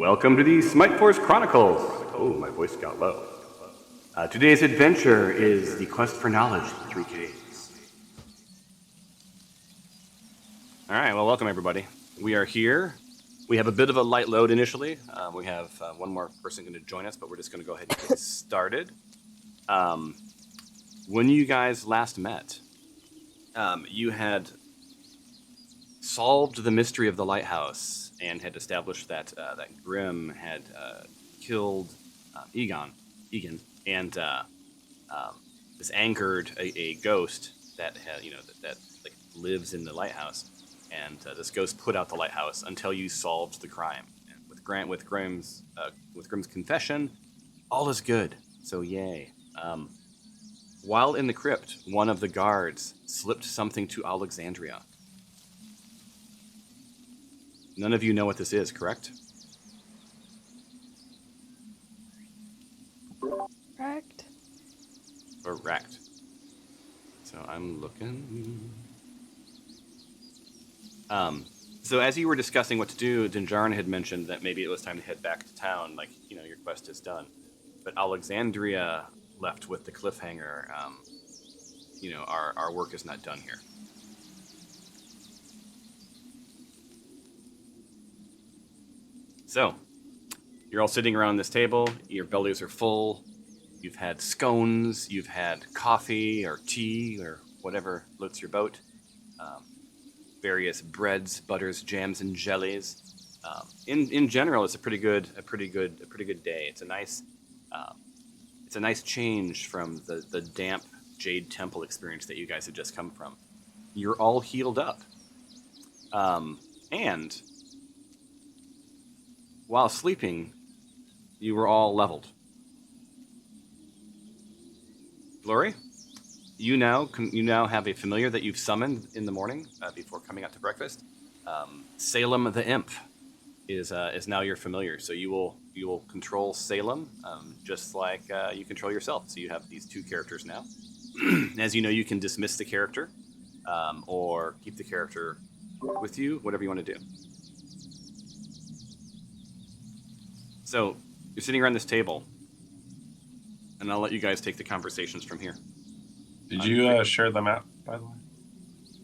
Welcome to the Smite Force Chronicles. Oh, my voice got low. Today's adventure is the quest for knowledge in 3 caves. All right, well, welcome everybody. We are here. We have a bit of a light load initially. We have one more person going to join us, but we're just going to go ahead and get started. When you guys last met, you had solved the mystery of the lighthouse and had established that that Grim had killed Egan, and this angered a ghost that had, that like lives in the lighthouse, and this ghost put out the lighthouse until you solved the crime. And with Grim's confession, all is good. So yay. While in the crypt, one of the guards slipped something to Alexandria. None of you know what this is, correct? Correct. Correct. So I'm looking. So as you were discussing what to do, Dinjarin had mentioned that maybe it was time to head back to town, like, your quest is done. But Alexandria left with the cliffhanger, our work is not done here. So, you're all sitting around this table, your bellies are full, you've had scones, you've had coffee or tea or whatever floats your boat, various breads, butters, jams, and jellies. In general, it's a pretty good day. It's a nice change from the damp Jade Temple experience that you guys had just come from. You're all healed up, and while sleeping, you were all leveled. Glory, you now have a familiar that you've summoned in the morning before coming out to breakfast. Salem the Imp is now your familiar, so you will control Salem just like you control yourself. So you have these 2 characters now. As you know, you can dismiss the character or keep the character with you, whatever you want to do. So you're sitting around this table, and I'll let you guys take the conversations from here. Did you share the map, by the way?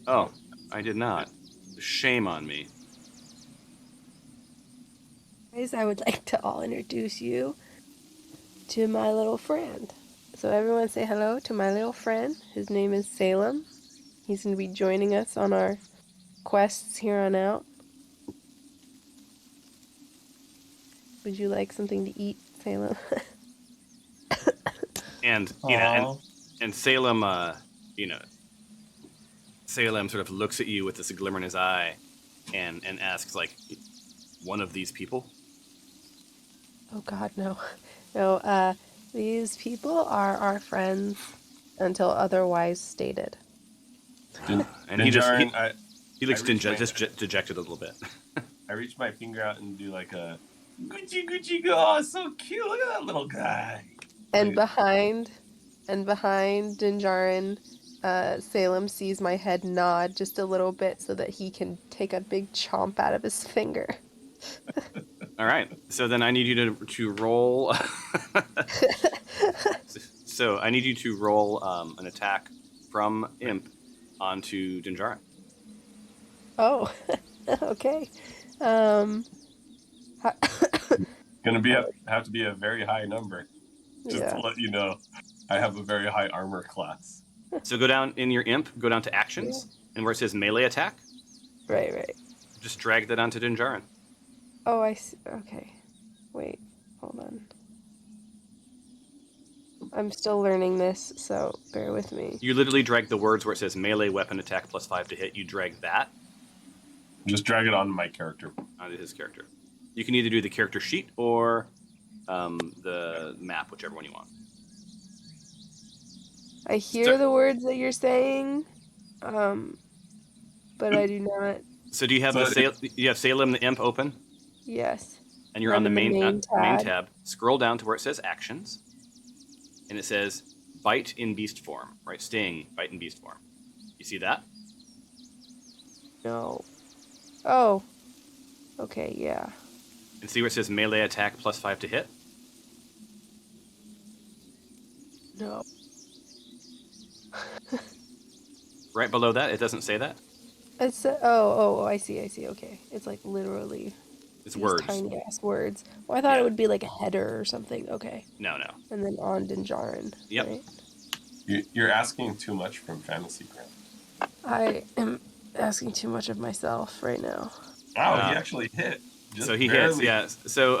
Oh, I did not. Shame on me. Guys, I would like to all introduce you to my little friend. So everyone say hello to my little friend. His name is Salem. He's going to be joining us on our quests here on out. Would you like something to eat, Salem? And and Salem, Salem sort of looks at you with this glimmer in his eye, and asks, like, one of these people? Oh God, no. No, these people are our friends until otherwise stated. And he looks dejected a little bit. I reach my finger out and do like a Gucci, oh, so cute, look at that little guy. And behind Dinjarin, Salem sees my head nod just a little bit so that he can take a big chomp out of his finger. All right. So then I need you to roll. So I need you to roll an attack from Imp onto Dinjarin. Oh, okay. Gonna have to be a very high number. Just to let you know, I have a very high armor class. So go down in your Imp, go down to actions, and where it says melee attack. Right. Just drag that onto Dinjarin. Oh, I see. Okay. Wait, hold on. I'm still learning this, so bear with me. You literally drag the words where it says melee weapon attack +5 to hit. You drag that. Just drag it onto my character. Onto his character. You can either do the character sheet or the map, whichever one you want. I hear the words that you're saying, but I do not. So do you have you have Salem the Imp open? Yes. And you're on the main tab. Scroll down to where it says actions, and it says bite in beast form, right? Sting, bite in beast form. You see that? No. Oh. Okay, yeah. And see where it says melee attack +5 to hit? No. Right below that, it doesn't say that. It's oh, I see. Okay, it's like literally It's these words. tiny ass words. Well, I thought Yeah. it would be like a header or something. Okay. No. And then on Dinjarin. Yep. Right? You're asking too much from Fantasy Ground. I am asking too much of myself right now. Wow, he actually hit. So he hits, yeah. So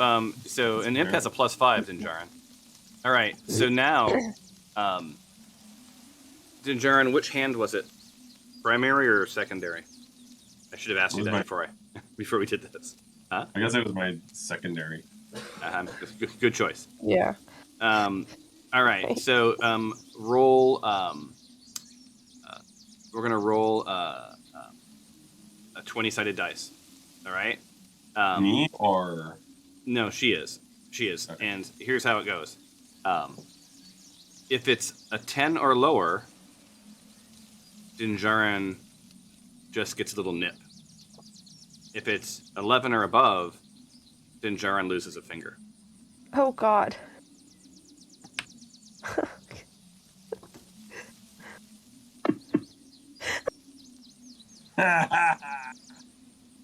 an imp has a +5, Dinjarin. All right. So now, Dinjarin, which hand was it? Primary or secondary? I should have asked you that before we did this. Huh? I guess it was my secondary. Good choice. Yeah. All right. So roll. We're gonna roll a 20-sided dice. All right. Me or no? She is. Okay. And here's how it goes. If it's a 10 or lower, Dinjarin just gets a little nip. If it's 11 or above, Dinjarin loses a finger. Oh God.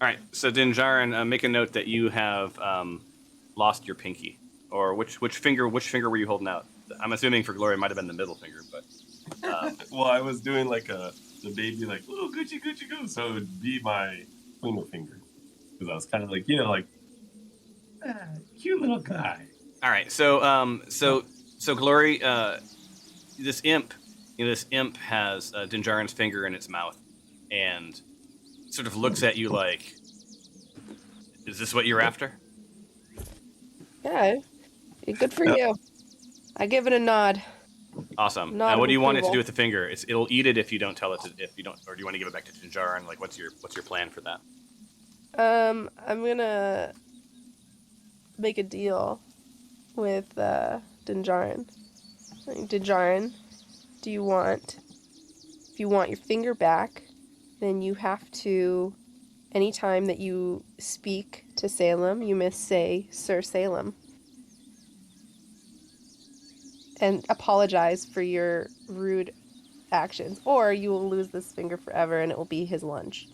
All right, so Dinjarin, make a note that you have lost your pinky, or which finger were you holding out? I'm assuming for Glory it might have been the middle finger, but well, I was doing like the baby like oh Gucci goo, so it would be my pointer finger because I was kind of like cute little guy. All right, so Glory, this imp has Dinjarin's finger in its mouth, and sort of looks at you like, is this what you're after? Yeah. Good for you. I give it a nod. Awesome. Nod Now, what of do you want it to approval. do with the finger? It'll eat it if you don't tell it to. If you don't, or do you want to give it back to Dinjarin? Like, what's your plan for that? I'm gonna make a deal with Dinjarin. Dinjarin, if you want your finger back, then you have to, anytime that you speak to Salem, you must say Sir Salem. And apologize for your rude actions, or you will lose this finger forever and it will be his lunch.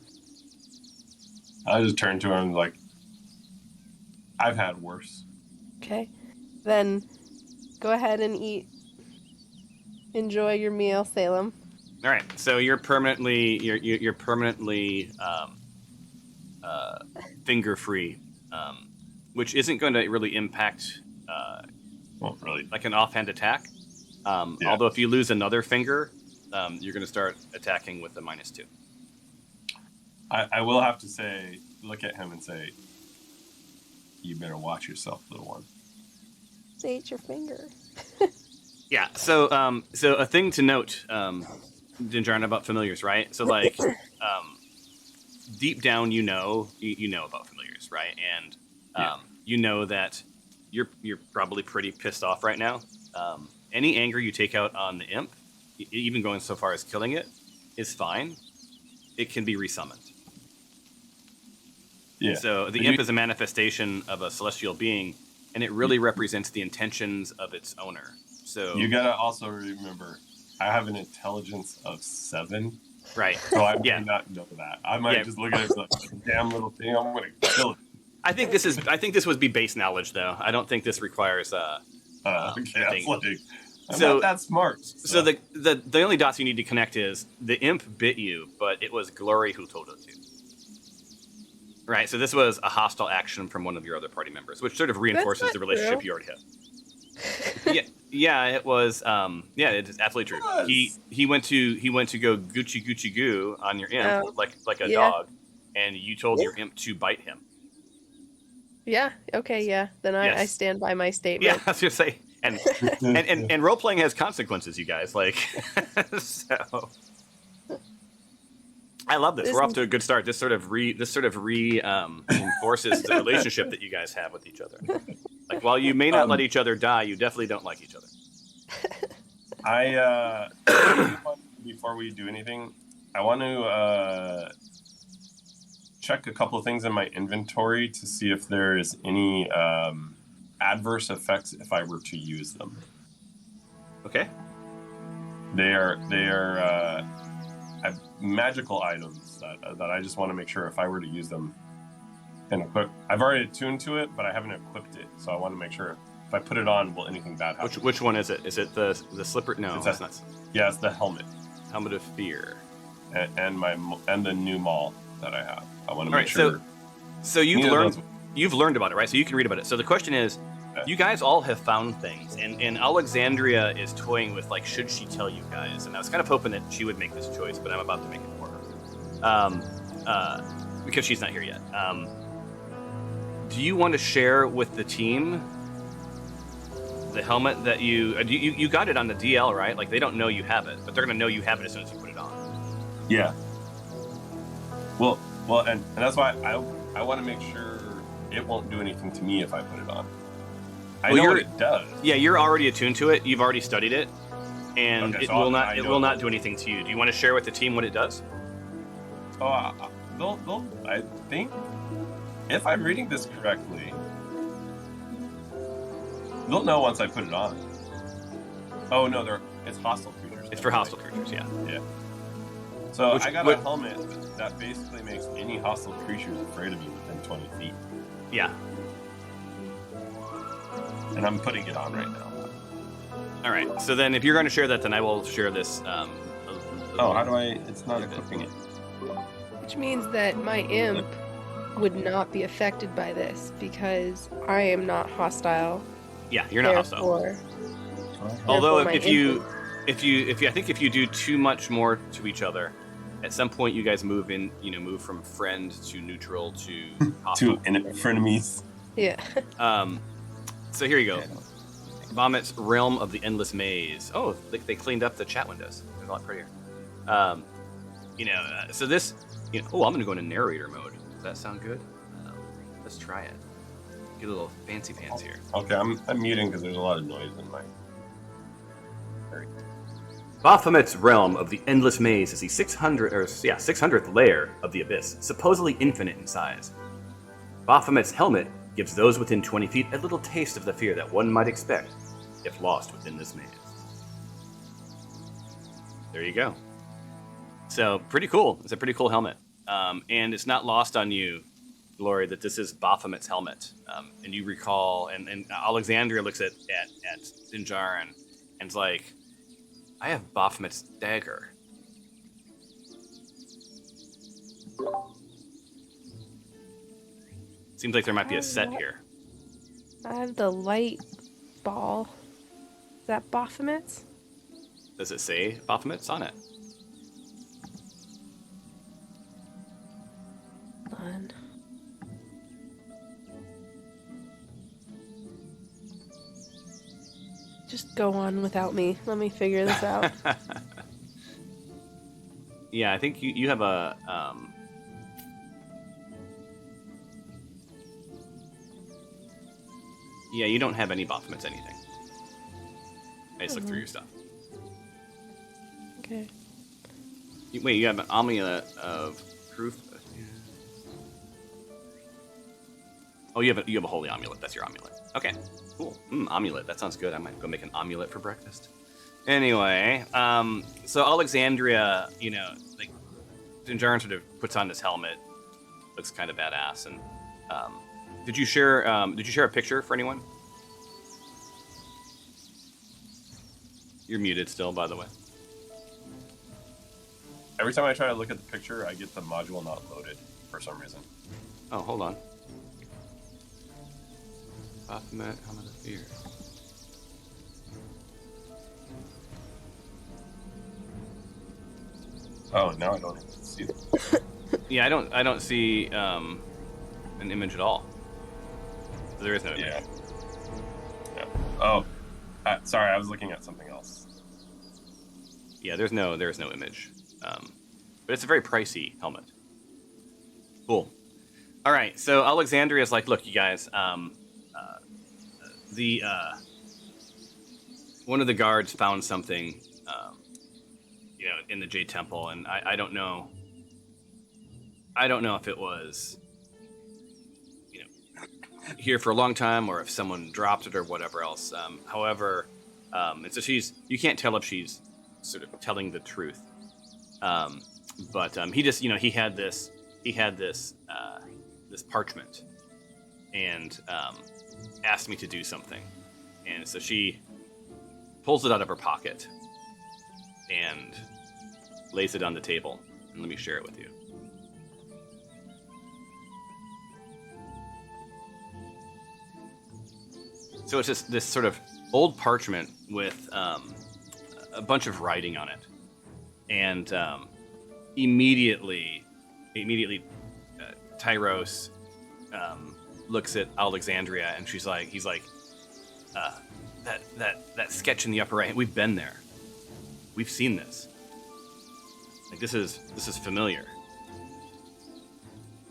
I just turned to him like, I've had worse. Okay, then go ahead and eat. Enjoy your meal, Salem. All right. So you're permanently finger free, which isn't going to really impact Well, really, like an offhand attack. Although if you lose another finger, you're going to start attacking with a -2. I will have to say, look at him and say, you better watch yourself, little one. They ate your finger. Yeah. So a thing to note, Dinjarin, about familiars, right? So like, deep down, you know about familiars, right? And you know that you're probably pretty pissed off right now. Any anger you take out on the imp, even going so far as killing it, is fine. It can be resummoned. Yeah. So the imp is a manifestation of a celestial being, and it really represents the intentions of its owner. So you gotta also remember, I have an intelligence of 7. Right. So I may not know that. I might just look at it like, damn little thing, I'm gonna kill it. I think this would be base knowledge, though. I don't think this requires it's like, I'm So- not that smart. So the only dots you need to connect is the imp bit you, but it was Glory who told it to. Right. So this was a hostile action from one of your other party members, which sort of reinforces the relationship you already have. Yeah, it was. It is absolutely true. Yes. He went to go Gucci goo on your imp like a Yeah. dog, and you told your imp to bite him. Yeah. Okay. Yeah. Then I Yes. stand by my statement. Yeah, I was gonna say, and role playing has consequences, you guys. Like, so I love this. We're off to a good start. This sort of reinforces the relationship that you guys have with each other. Like, while you may not let each other die, you definitely don't like each other. Before we do anything, I want to check a couple of things in my inventory to see if there is any adverse effects if I were to use them. Okay. They are magical items that I just want to make sure if I were to use them and equip. I've already attuned to it, but I haven't equipped it, so I want to make sure if I put it on, will anything bad happen? Which one is it? Is it the slipper? No, it's not. Yeah, it's the helmet. Helmet of Fear. And the new maul that I have. I want to make sure. So you've learned about it, right? So you can read about it. So the question is, you guys all have found things, and Alexandria is toying with like, should she tell you guys? And I was kind of hoping that she would make this choice, but I'm about to make it for her, because she's not here yet. Do you want to share with the team the helmet that you got it on the DL, right? Like they don't know you have it, but they're gonna know you have it as soon as you put it on. Yeah. Well, and that's why I want to make sure it won't do anything to me if I put it on. I know what it does. Yeah, you're already attuned to it. You've already studied it, and it will not do anything to you. Do you want to share with the team what it does? Oh, I think if I'm reading this correctly, they'll know once I put it on. Oh no, it's hostile creatures. It's for hostile creatures, yeah. Yeah. So I got a helmet that basically makes any hostile creatures afraid of me within 20 feet. Yeah. And I'm putting it on right now. All right. So then, if you're going to share that, then I will share this. How do I? It's not equipping it. Which means that my imp would not be affected by this because I am not hostile. Yeah, you're not hostile. Although I think if you do too much more to each other, at some point you guys move from friend to neutral to hostile. To frenemies. Yeah. So here you go. Vomit's Realm of the Endless Maze. Oh, they cleaned up the chat windows. They're a lot prettier. So this. I'm going to go into narrator mode. Does that sound good? Let's try it. Get a little fancy pants here. Okay, I'm muting because there's a lot of noise in my. Baphomet's Realm of the Endless Maze is the 600th layer of the Abyss, supposedly infinite in size. Baphomet's helmet gives those within 20 feet a little taste of the fear that one might expect if lost within this maze. There you go. So, pretty cool. It's a pretty cool helmet. And it's not lost on you, Glory, that this is Baphomet's helmet. And you recall, and Alexandria looks at Dinjarin and is like, I have Baphomet's dagger. Seems like there might be a set here. I have the light ball. Is that Baphomet's? Does it say Baphomet's on it? Fun. Just go on without me. Let me figure this out. Yeah, I think you have a... Yeah, you don't have any Baphomet's anything. I just looked through your stuff. Okay. Wait, you have an amulet of proof? Oh, you have a holy amulet. That's your amulet. Okay, cool. Amulet. That sounds good. I might go make an amulet for breakfast. Anyway, so Alexandria, Dinjarin sort of puts on this helmet. Looks kind of badass. And did you share a picture for anyone? You're muted still, by the way. Every time I try to look at the picture, I get the module not loaded for some reason. Oh, hold on. Baphomet, Helmet of Fear. Oh, now I don't even see it. Yeah, I don't see an image at all. There is no image. Yeah. Oh, sorry, I was looking at something else. Yeah, there's no image. But it's a very pricey helmet. Cool. All right, so Alexandria is like, look, you guys, one of the guards found something, in the Jade Temple, and I don't know I don't know if it was, here for a long time or if someone dropped it or whatever else. However, and so you can't tell if she's sort of telling the truth. But he just, he had this parchment and asked me to do something. And so she pulls it out of her pocket and lays it on the table. And let me share it with you. So it's just this sort of old parchment with a bunch of writing on it. And immediately, Tyros looks at Alexandria, and he's like, that sketch in the upper right. We've been there. We've seen this. Like this is familiar.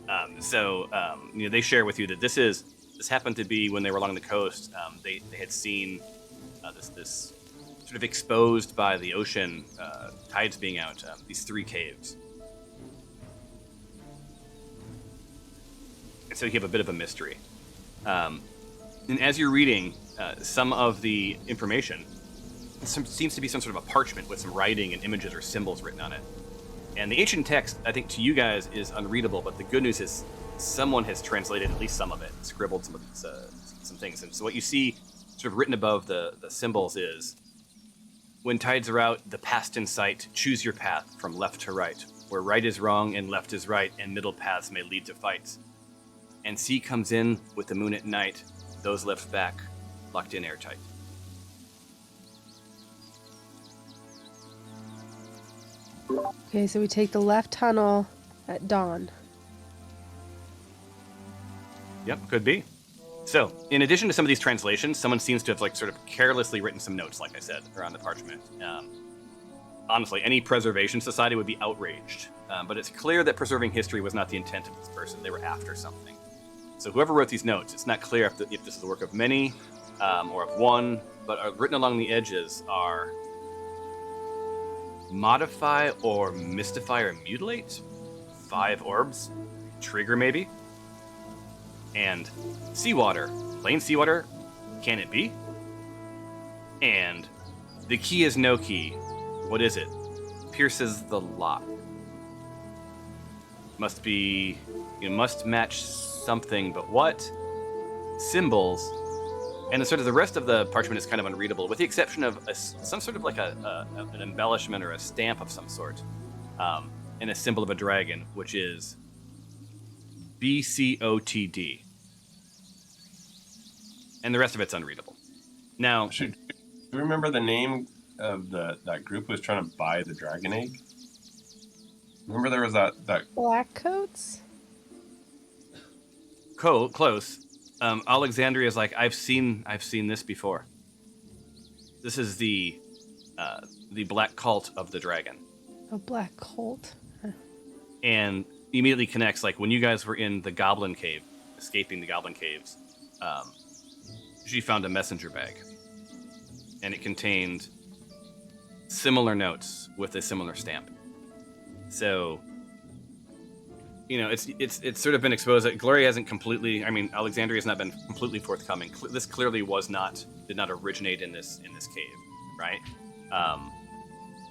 They share with you that this happened to be when they were along the coast. They had seen this sort of exposed by the ocean, tides being out, these 3 caves. And so you have a bit of a mystery. And as you're reading some of the information, seems to be some sort of a parchment with some writing and images or symbols written on it. And the ancient text, I think, to you guys is unreadable, but the good news is someone has translated at least some of it, scribbled some of these, some things. And so what you see sort of written above the symbols is, when tides are out, the past in sight, choose your path from left to right, where right is wrong and left is right, and middle paths may lead to fights. And sea comes in with the moon at night, those left back, locked in airtight. Okay, so we take the left tunnel at dawn. Yep, could be. So, in addition to some of these translations, someone seems to have sort of carelessly written some notes, like I said, around the parchment. Honestly, any preservation society would be outraged. But it's clear that preserving history was not the intent of this person. They were after something. So whoever wrote these notes, it's not clear if this is the work of many or of one, but written along the edges are modify or mystify or mutilate, 5 orbs, trigger maybe, and seawater, plain seawater, can it be? And the key is no key. What is it? Pierces the lock. Must be, must match something, but what? Symbols. And the rest of the parchment is kind of unreadable, with the exception of some sort of an embellishment or a stamp of some sort, and a symbol of a dragon, which is BCOTD. And the rest of it's unreadable. Now, do you remember the name of that group who was trying to buy the dragon egg? Remember there was that Black coats? Close. Alexandria is like, I've seen this before. This is the black cult of the dragon. A black cult? Huh. And immediately connects, when you guys were in the goblin cave, escaping the goblin caves, she found a messenger bag. And it contained similar notes with a similar stamp. So, it's sort of been exposed that Gloria hasn't completely. Alexandria has not been completely forthcoming. This clearly did not originate in this cave, right?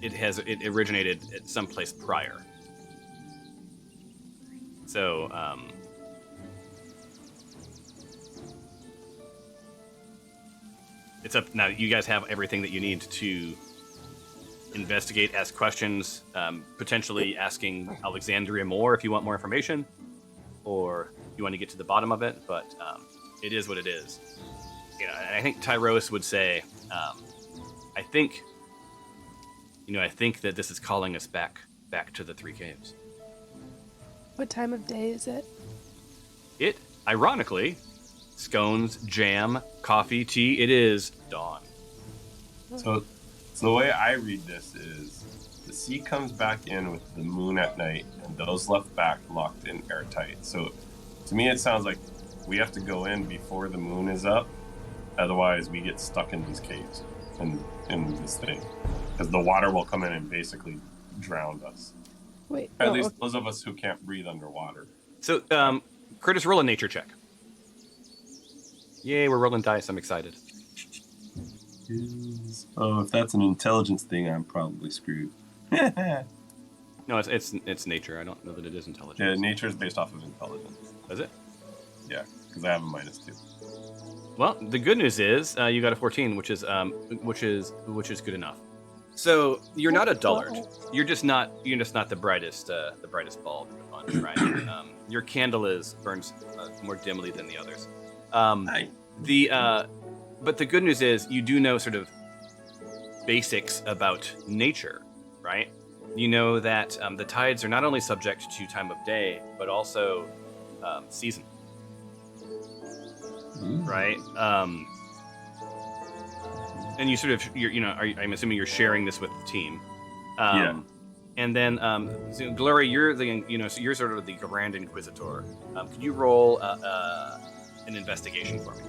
It originated at some place prior. So, it's up now. You guys have everything that you need to investigate, ask questions, potentially asking Alexandria more if you want more information, or you want to get to the bottom of it. But it is what it is. And I think Tyros would say, I think that this is calling us back to the 3 caves. What time of day is it? It, ironically, scones, jam, coffee, tea. It is dawn. So the way I read this is the sea comes back in with the moon at night, and those left back locked in airtight. So to me, it sounds like we have to go in before the moon is up. Otherwise, we get stuck in these caves and in this thing, because the water will come in and basically drown us. Wait. At least those of us who can't breathe underwater. So, Curtis, roll a nature check. Yay, we're rolling dice. I'm excited. Oh, if that's an intelligence thing, I'm probably screwed. No, it's nature. I don't know that it is intelligence. Yeah, nature is based off of intelligence. Is it? Yeah, because I have a -2. Well, the good news is you got a 14, which is good enough. So you're not a dullard. You're just not the brightest bulb in the bunch, right? Your candle burns more dimly than the others. But the good news is you do know sort of basics about nature, right? You know that the tides are not only subject to time of day, but also season, right? And you sort of, I'm assuming you're sharing this with the team. Yeah. And then, so Glory, so you're sort of the Grand Inquisitor. Could you roll an investigation for me?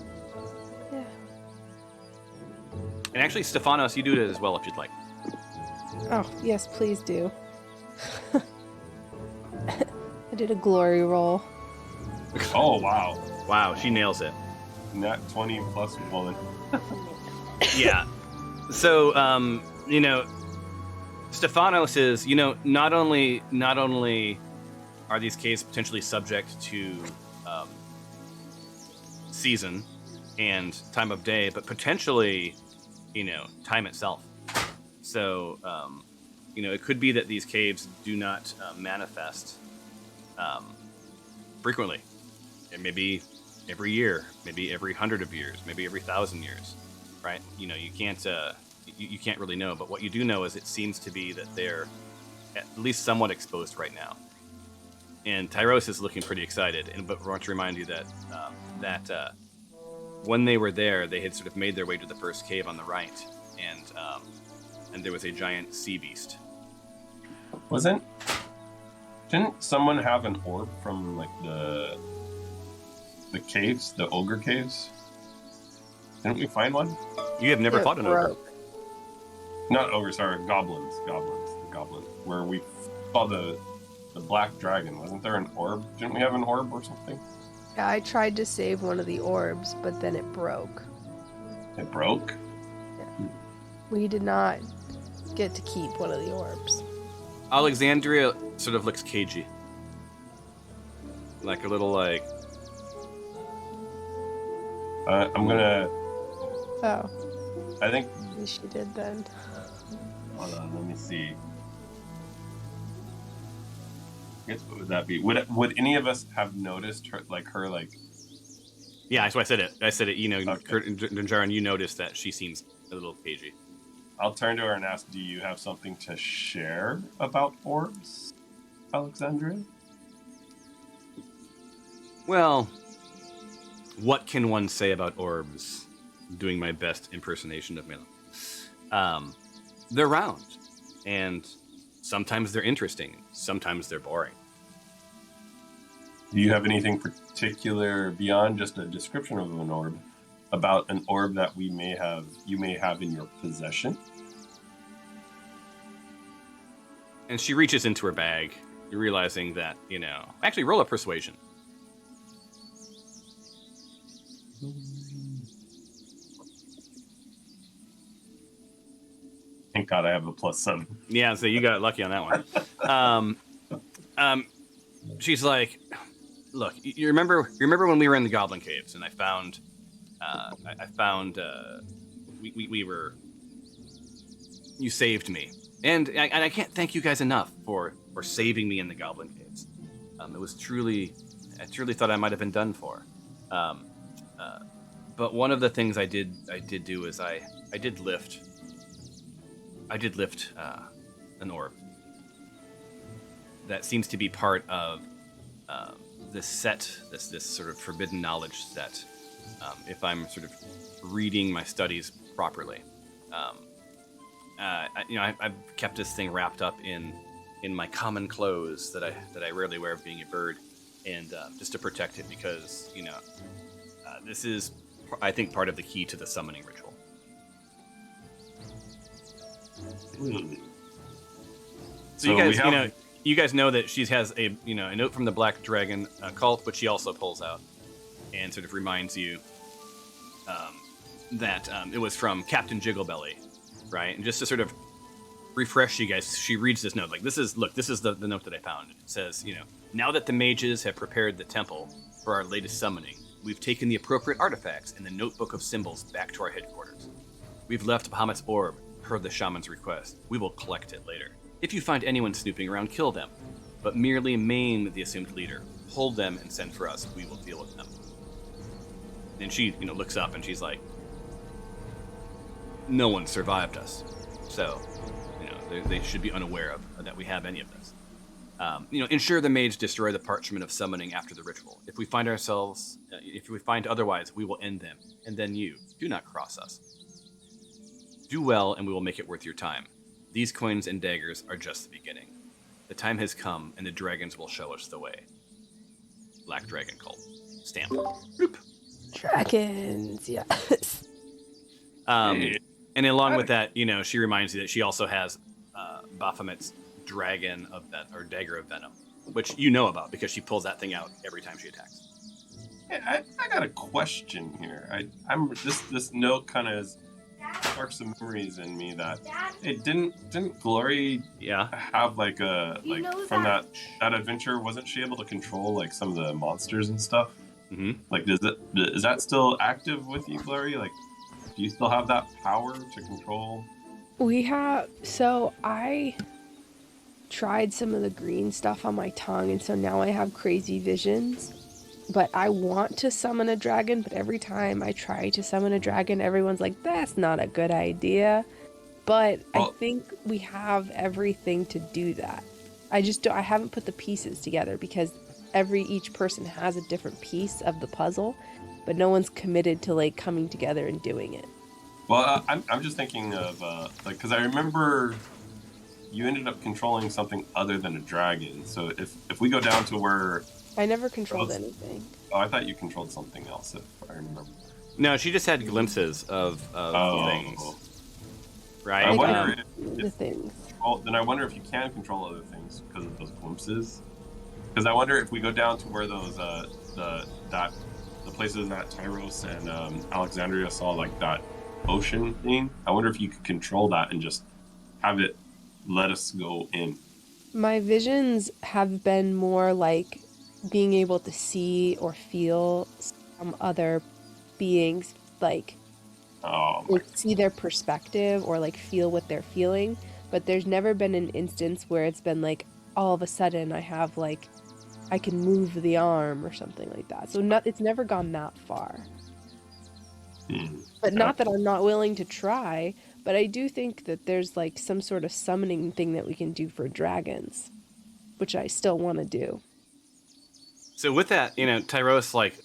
Yeah. And actually, Stefanos, you do it as well if you'd like. Oh, yes, please do. I did a glory roll. Oh, wow. Wow, she nails it. Nat 20 plus 1. Yeah. So, Stefanos is, not only are these caves potentially subject to season and time of day, but potentially, time itself. So, it could be that these caves do not manifest frequently. It may be every year, maybe every 100 of years, maybe every 1,000 years, right? You can't really know. But what you do know is it seems to be that they're at least somewhat exposed right now. And Tyros is looking pretty excited. But I want to remind you that when they were there, they had sort of made their way to the first cave on the right, and there was a giant sea beast. Didn't someone have an orb from like the caves, the ogre caves? Didn't we find one? You have never fought an ogre. Not ogre, sorry, goblins. The goblin. Where we saw the black dragon. Wasn't there an orb? Didn't we have an orb or something? Yeah, I tried to save one of the orbs, but then it broke. It broke? Yeah. We did not get to keep one of the orbs. Alexandria sort of looks cagey. Like a little I'm gonna... Oh. I think... Maybe she did then. Hold on, let me see. I guess what would that be? Would any of us have noticed her? Yeah, that's why I said it. Okay. Kurt and Jaron, you noticed that she seems a little cagey. I'll turn to her and ask, do you have something to share about orbs, Alexandria? Well, what can one say about orbs? Doing my best impersonation of Mela. They're round, and sometimes they're interesting, sometimes they're boring. Do you have anything particular beyond just a description of an orb about an orb that you may have in your possession? And she reaches into her bag, realizing that, actually roll a persuasion. Thank God I have a +7. Yeah, so you got lucky on that one. She's like, look, you remember when we were in the Goblin Caves and I found you saved me, and I can't thank you guys enough for saving me in the Goblin Caves. It was I truly thought I might have been done for. But one of the things I did do is I did lift an orb that seems to be part of this sort of forbidden knowledge that, if I'm sort of reading my studies properly, I've kept this thing wrapped up in my common clothes that I rarely wear, being a bird, and just to protect it, because this is, I think, part of the key to the summoning ritual. Hmm. So you guys, you guys know that she has a note from the Black Dragon cult, which she also pulls out and sort of reminds you that it was from Captain Jigglebelly, right? And just to sort of refresh you guys, she reads this note. Like, this is the note that I found. It says, now that the mages have prepared the temple for our latest summoning, we've taken the appropriate artifacts in the notebook of symbols back to our headquarters. We've left Bahamut's orb per the shaman's request. We will collect it later. If you find anyone snooping around, kill them, but merely maim the assumed leader. Hold them and send for us. We will deal with them. And she, looks up and she's like, no one survived us. So, they should be unaware of that we have any of this. Ensure the mage destroy the parchment of summoning after the ritual. If we find otherwise, we will end them. And then you, do not cross us. Do well, and we will make it worth your time. These coins and daggers are just the beginning. The time has come, and the dragons will show us the way. Black Dragon Cult. Stamp. Boop. Dragons, yes. And along with that, she reminds you that she also has Baphomet's Dragon of or Dagger of Venom, which you know about because she pulls that thing out every time she attacks. Hey, I got a question here. This note kind of sparks some memories in me that it didn't Glory have like from that adventure, wasn't she able to control like some of the monsters and stuff? Mm-hmm. Like is that still active with you, Glory? Like, do you still have that power to control? I tried some of the green stuff on my tongue, and so now I have crazy visions. But I want to summon a dragon, but every time I try to summon a dragon, everyone's like, that's not a good idea. But I think we have everything to do that. I haven't put the pieces together because each person has a different piece of the puzzle, but no one's committed to like coming together and doing it. Well, I'm just thinking of because I remember you ended up controlling something other than a dragon. So if we go down to where I never controlled anything. Oh, I thought you controlled something else, if I remember. No, she just had glimpses of things. Right? I wonder if the things. Then I wonder if you can control other things because of those glimpses. Because I wonder if we go down to where those the places that Tyros and Alexandria saw, like that ocean thing. I wonder if you could control that and just have it let us go in. My visions have been more like being able to see or feel some other beings, like see their perspective or like feel what they're feeling. But there's never been an instance where it's been like all of a sudden I have like I can move the arm or something like that. So it's never gone that far. But not that I'm not willing to try, but I do think that there's like some sort of summoning thing that we can do for dragons, which I still want to do. So with that, Tyros, like,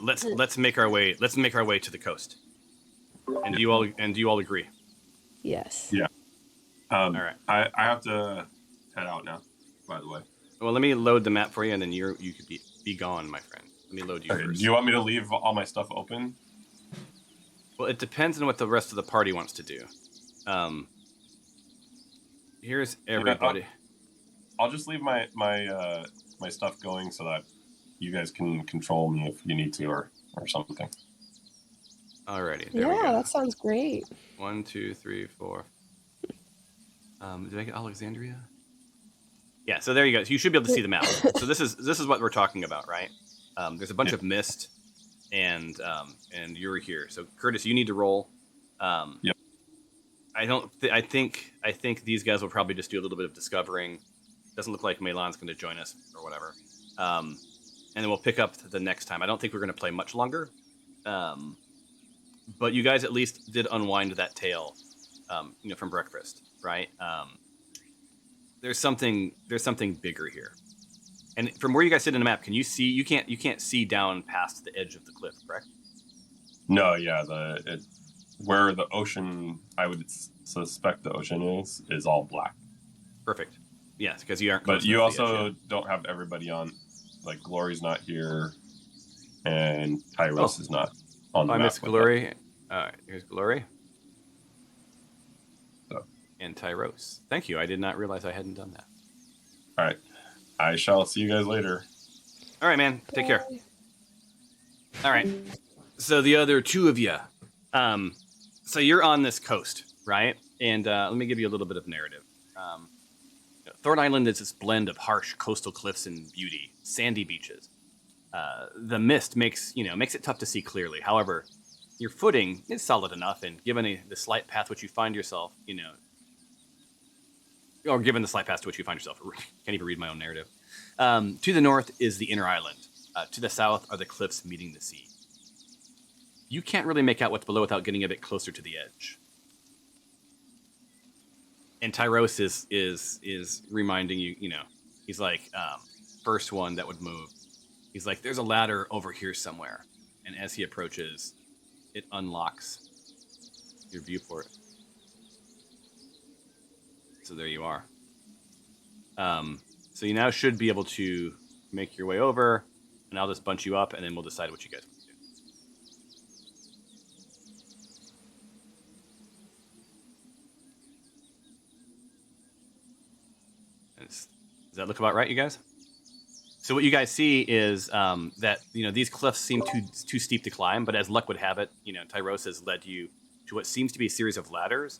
let's make our way to the coast. And do you all agree? Yes. Yeah. All right. I have to head out now, by the way. Well, let me load the map for you, and then you could be gone, my friend. Let me load you first. Do you want me to leave all my stuff open? Well, it depends on what the rest of the party wants to do. Here's everybody. Yeah, I'll just leave my stuff going so that you guys can control me if you need to or something. Alrighty. There we go. That sounds great. 1, 2, 3, 4. Did I get Alexandria? Yeah. So there you go. So you should be able to see the map. So this is what we're talking about, right? There's a bunch of mist, and you're here. So Curtis, you need to roll. Yep. I think these guys will probably just do a little bit of discovering. Doesn't look like Melan's going to join us or whatever. And then we'll pick up the next time. I don't think we're going to play much longer. But you guys at least did unwind that tale, from breakfast, right? There's something bigger here. And from where you guys sit in the map, can you see? You can't see down past the edge of the cliff, correct? No, yeah. Where the ocean, I would suspect the ocean is all black. Perfect. Yes, because you aren't. But you also don't have everybody on. Like Glory's not here, and Tyros is not on the map. I miss Glory. Here's Glory. So. And Tyros. Thank you. I did not realize I hadn't done that. All I shall see you guys later. All right, man. Take care. All right. So the other two of you, so you're on this coast, right? And let me give you a little bit of narrative. Thorn Island is this blend of harsh coastal cliffs and beauty, sandy beaches. The mist makes it tough to see clearly. However, your footing is solid enough, and given the slight path which you find yourself, or given the slight path to which you find yourself, can't even read my own narrative. To the north is the inner island. To the south are the cliffs meeting the sea. You can't really make out what's below without getting a bit closer to the edge. And Tyros is reminding you, he's like, first one that would move. He's like, there's a ladder over here somewhere. And as he approaches, it unlocks your viewport. So there you are. So you now should be able to make your way over, and I'll just bunch you up, and then we'll decide what you guys want to do. Does that look about right, you guys? So what you guys see is that these cliffs seem too steep to climb, but as luck would have it, Tyros has led you to what seems to be a series of ladders,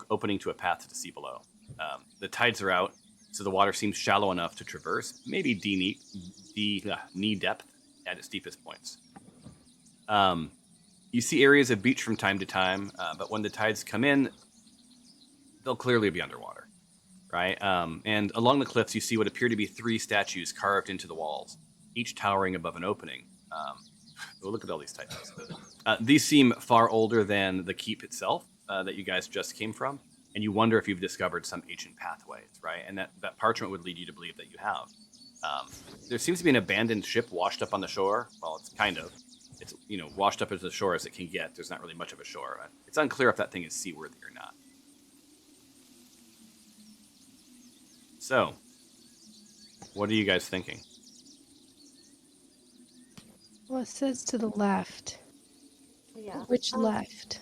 opening to a path to the sea below. The tides are out, so the water seems shallow enough to traverse, maybe knee depth at its deepest points. You see areas of beach from time to time, but when the tides come in, they'll clearly be underwater. Right? And along the cliffs, you see what appear to be 3 statues carved into the walls, each towering above an opening. Look at all these typos. These seem far older than the keep itself that you guys just came from, and you wonder if you've discovered some ancient pathways, right? And that parchment would lead you to believe that you have. There seems to be an abandoned ship washed up on the shore. Well, it's kind of. It's washed up as the shore as it can get. There's not really much of a shore. It's unclear if that thing is seaworthy or not. So, what are you guys thinking? Well, it says to the left. Yeah. Which left?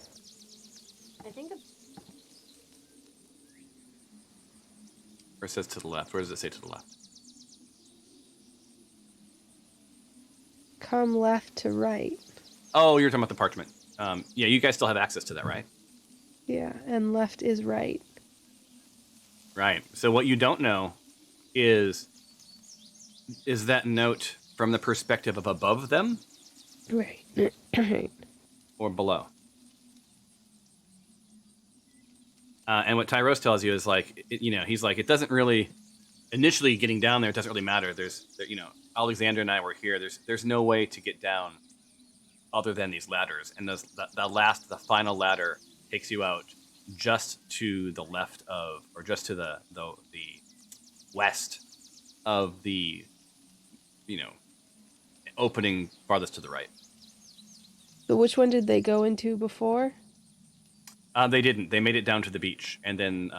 I think Or it says to the left. Where does it say to the left? Come left to right. Oh, you're talking about the parchment. Yeah, you guys still have access to that, right? Yeah, and left is right. Right. So what you don't know is that note from the perspective of above them? Right. Right. Or below? And what Tyros tells you is he's like, it doesn't really, initially getting down there, it doesn't really matter. Alexander and I were here. There's no way to get down other than these ladders. And the final ladder takes you out just to the left of, or just to the west of the, opening farthest to the right. So which one did they go into before? They didn't. They made it down to the beach, and then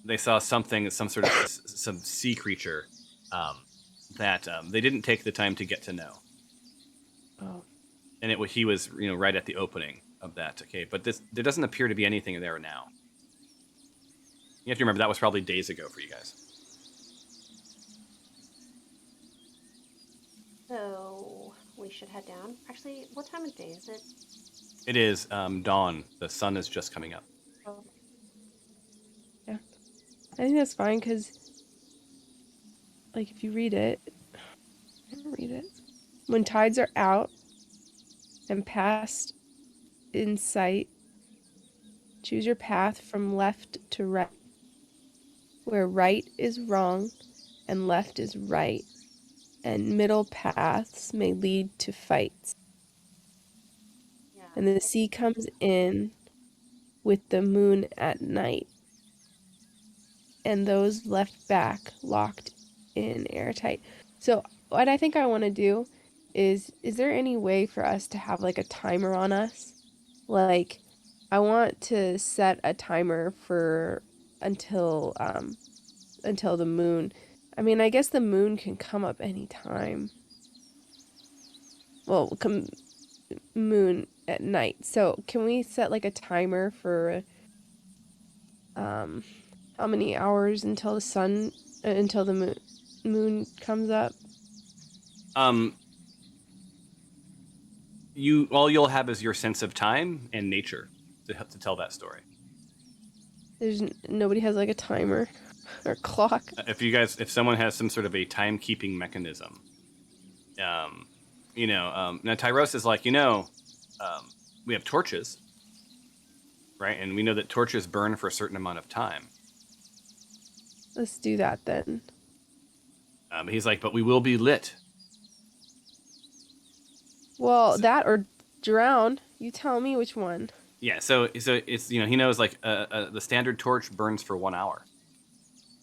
they saw some sort of some sea creature that they didn't take the time to get to know. Oh. And he was right at the opening of that. Okay, but there doesn't appear to be anything there now. You have to remember that was probably days ago for you guys. so. We should head down. Actually, what time of day is it? It is dawn. The sun is just coming up. Oh. Yeah. I think that's fine because, if you read it, when tides are out and past in sight, choose your path from left to right, where right is wrong and left is right, and middle paths may lead to fights. Yeah. And the sea comes in with the moon at night, and those left back locked in airtight. So what I think I want to do is there any way for us to have a timer on us? I want to set a timer for until the moon. I mean, I guess the moon can come up any time. Well, moon at night. So can we set a timer for How many hours until until the moon comes up? All you'll have is your sense of time and nature to tell that story. Nobody has like a timer or clock. If someone has some sort of a timekeeping mechanism, now Tyros is like, we have torches, right? And we know that torches burn for a certain amount of time. Let's do that then. He's like, but we will be lit. Well, that or drown. You tell me which one. Yeah, so it's he knows like the standard torch burns for 1 hour,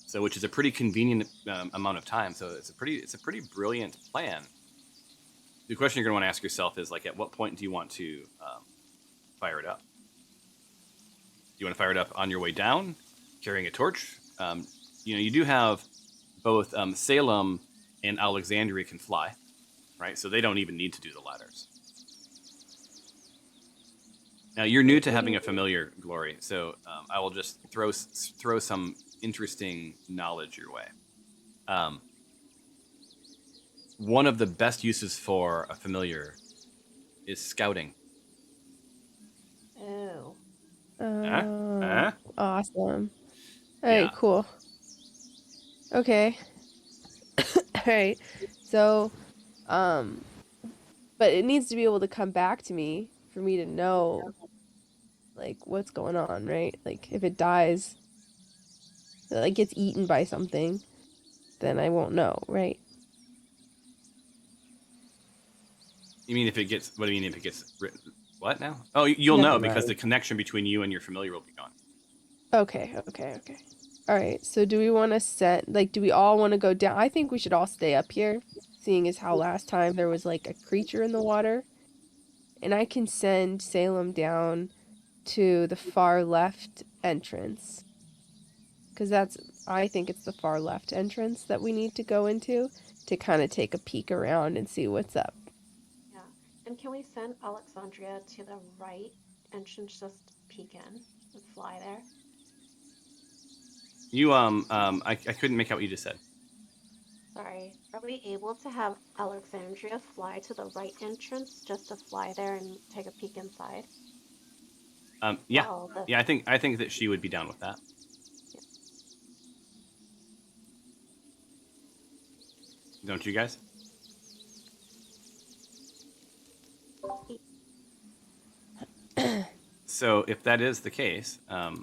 so which is a pretty convenient amount of time. So it's a pretty brilliant plan. The question you're going to want to ask yourself is like, at what point do you want to fire it up? Do you want to fire it up on your way down, carrying a torch? You do have both Salem and Alexandria can fly, right? So they don't even need to do the ladders. Now, you're new to having a familiar, Glory, so I will just throw some interesting knowledge your way. One of the best uses for a familiar is scouting. Oh. Awesome. All right, cool. Okay. All right. So, but it needs to be able to come back to me for me to know, like, what's going on, right? Like, if it dies, like, gets eaten by something, then I won't know, right? You mean if it gets? What do you mean if it gets? What now? Oh, you'll Never know mind. because the connection between you and your familiar will be gone. Okay. All right. So do we want to do we all want to go down? I think we should all stay up here, seeing as how last time there was like a creature in the water. And I can send Salem down to the far left entrance. Because I think it's the far left entrance that we need to go into to kind of take a peek around and see what's up. Yeah. And can we send Alexandria to the right entrance, just peek in and fly there? I couldn't make out what you just said. Sorry. Are we able to have Alexandria fly to the right entrance just to fly there and take a peek inside? Yeah. I think that she would be down with that. Yeah. Don't you guys? So if that is the case, why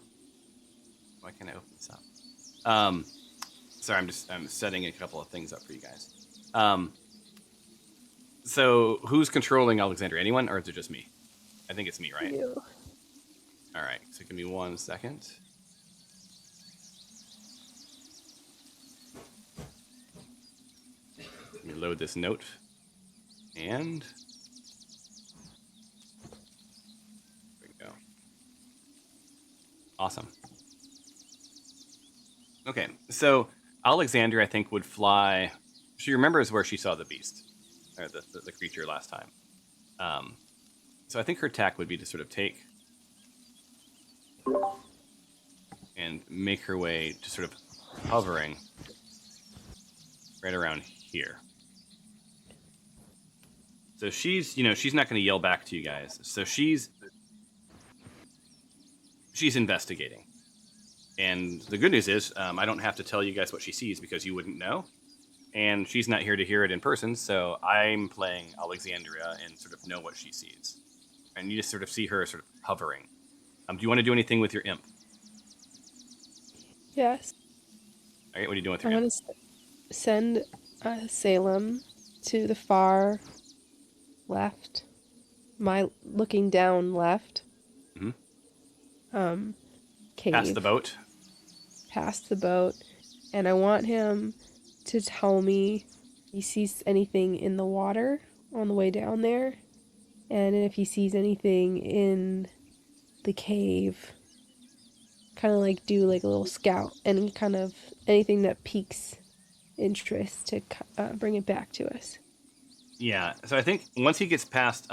can't I open this up? Sorry, I'm setting a couple of things up for you guys. So who's controlling Alexandria? Anyone, or is it just me? I think it's me, right? You. All right. So give me 1 second. Let me load this note. And there we go. Awesome. Okay, so Alexandria, I think, would fly. She remembers where she saw the beast, or the creature last time. So I think her tack would be to sort of take and make her way to sort of hovering right around here. So she's not going to yell back to you guys. So she's investigating. And the good news is, I don't have to tell you guys what she sees because you wouldn't know. And she's not here to hear it in person, so I'm playing Alexandria and sort of know what she sees. And you just sort of see her sort of hovering. Do you want to do anything with your imp? Yes. All right, what are you doing with your I imp? want to send Salem to the far left. My looking down left. Mm-hmm. Cave. Past the boat. And I want him to tell me if he sees anything in the water on the way down there, and if he sees anything in the cave. Kind of like do like a little scout, and kind of anything that piques interest to bring it back to us. Yeah, so I think once he gets past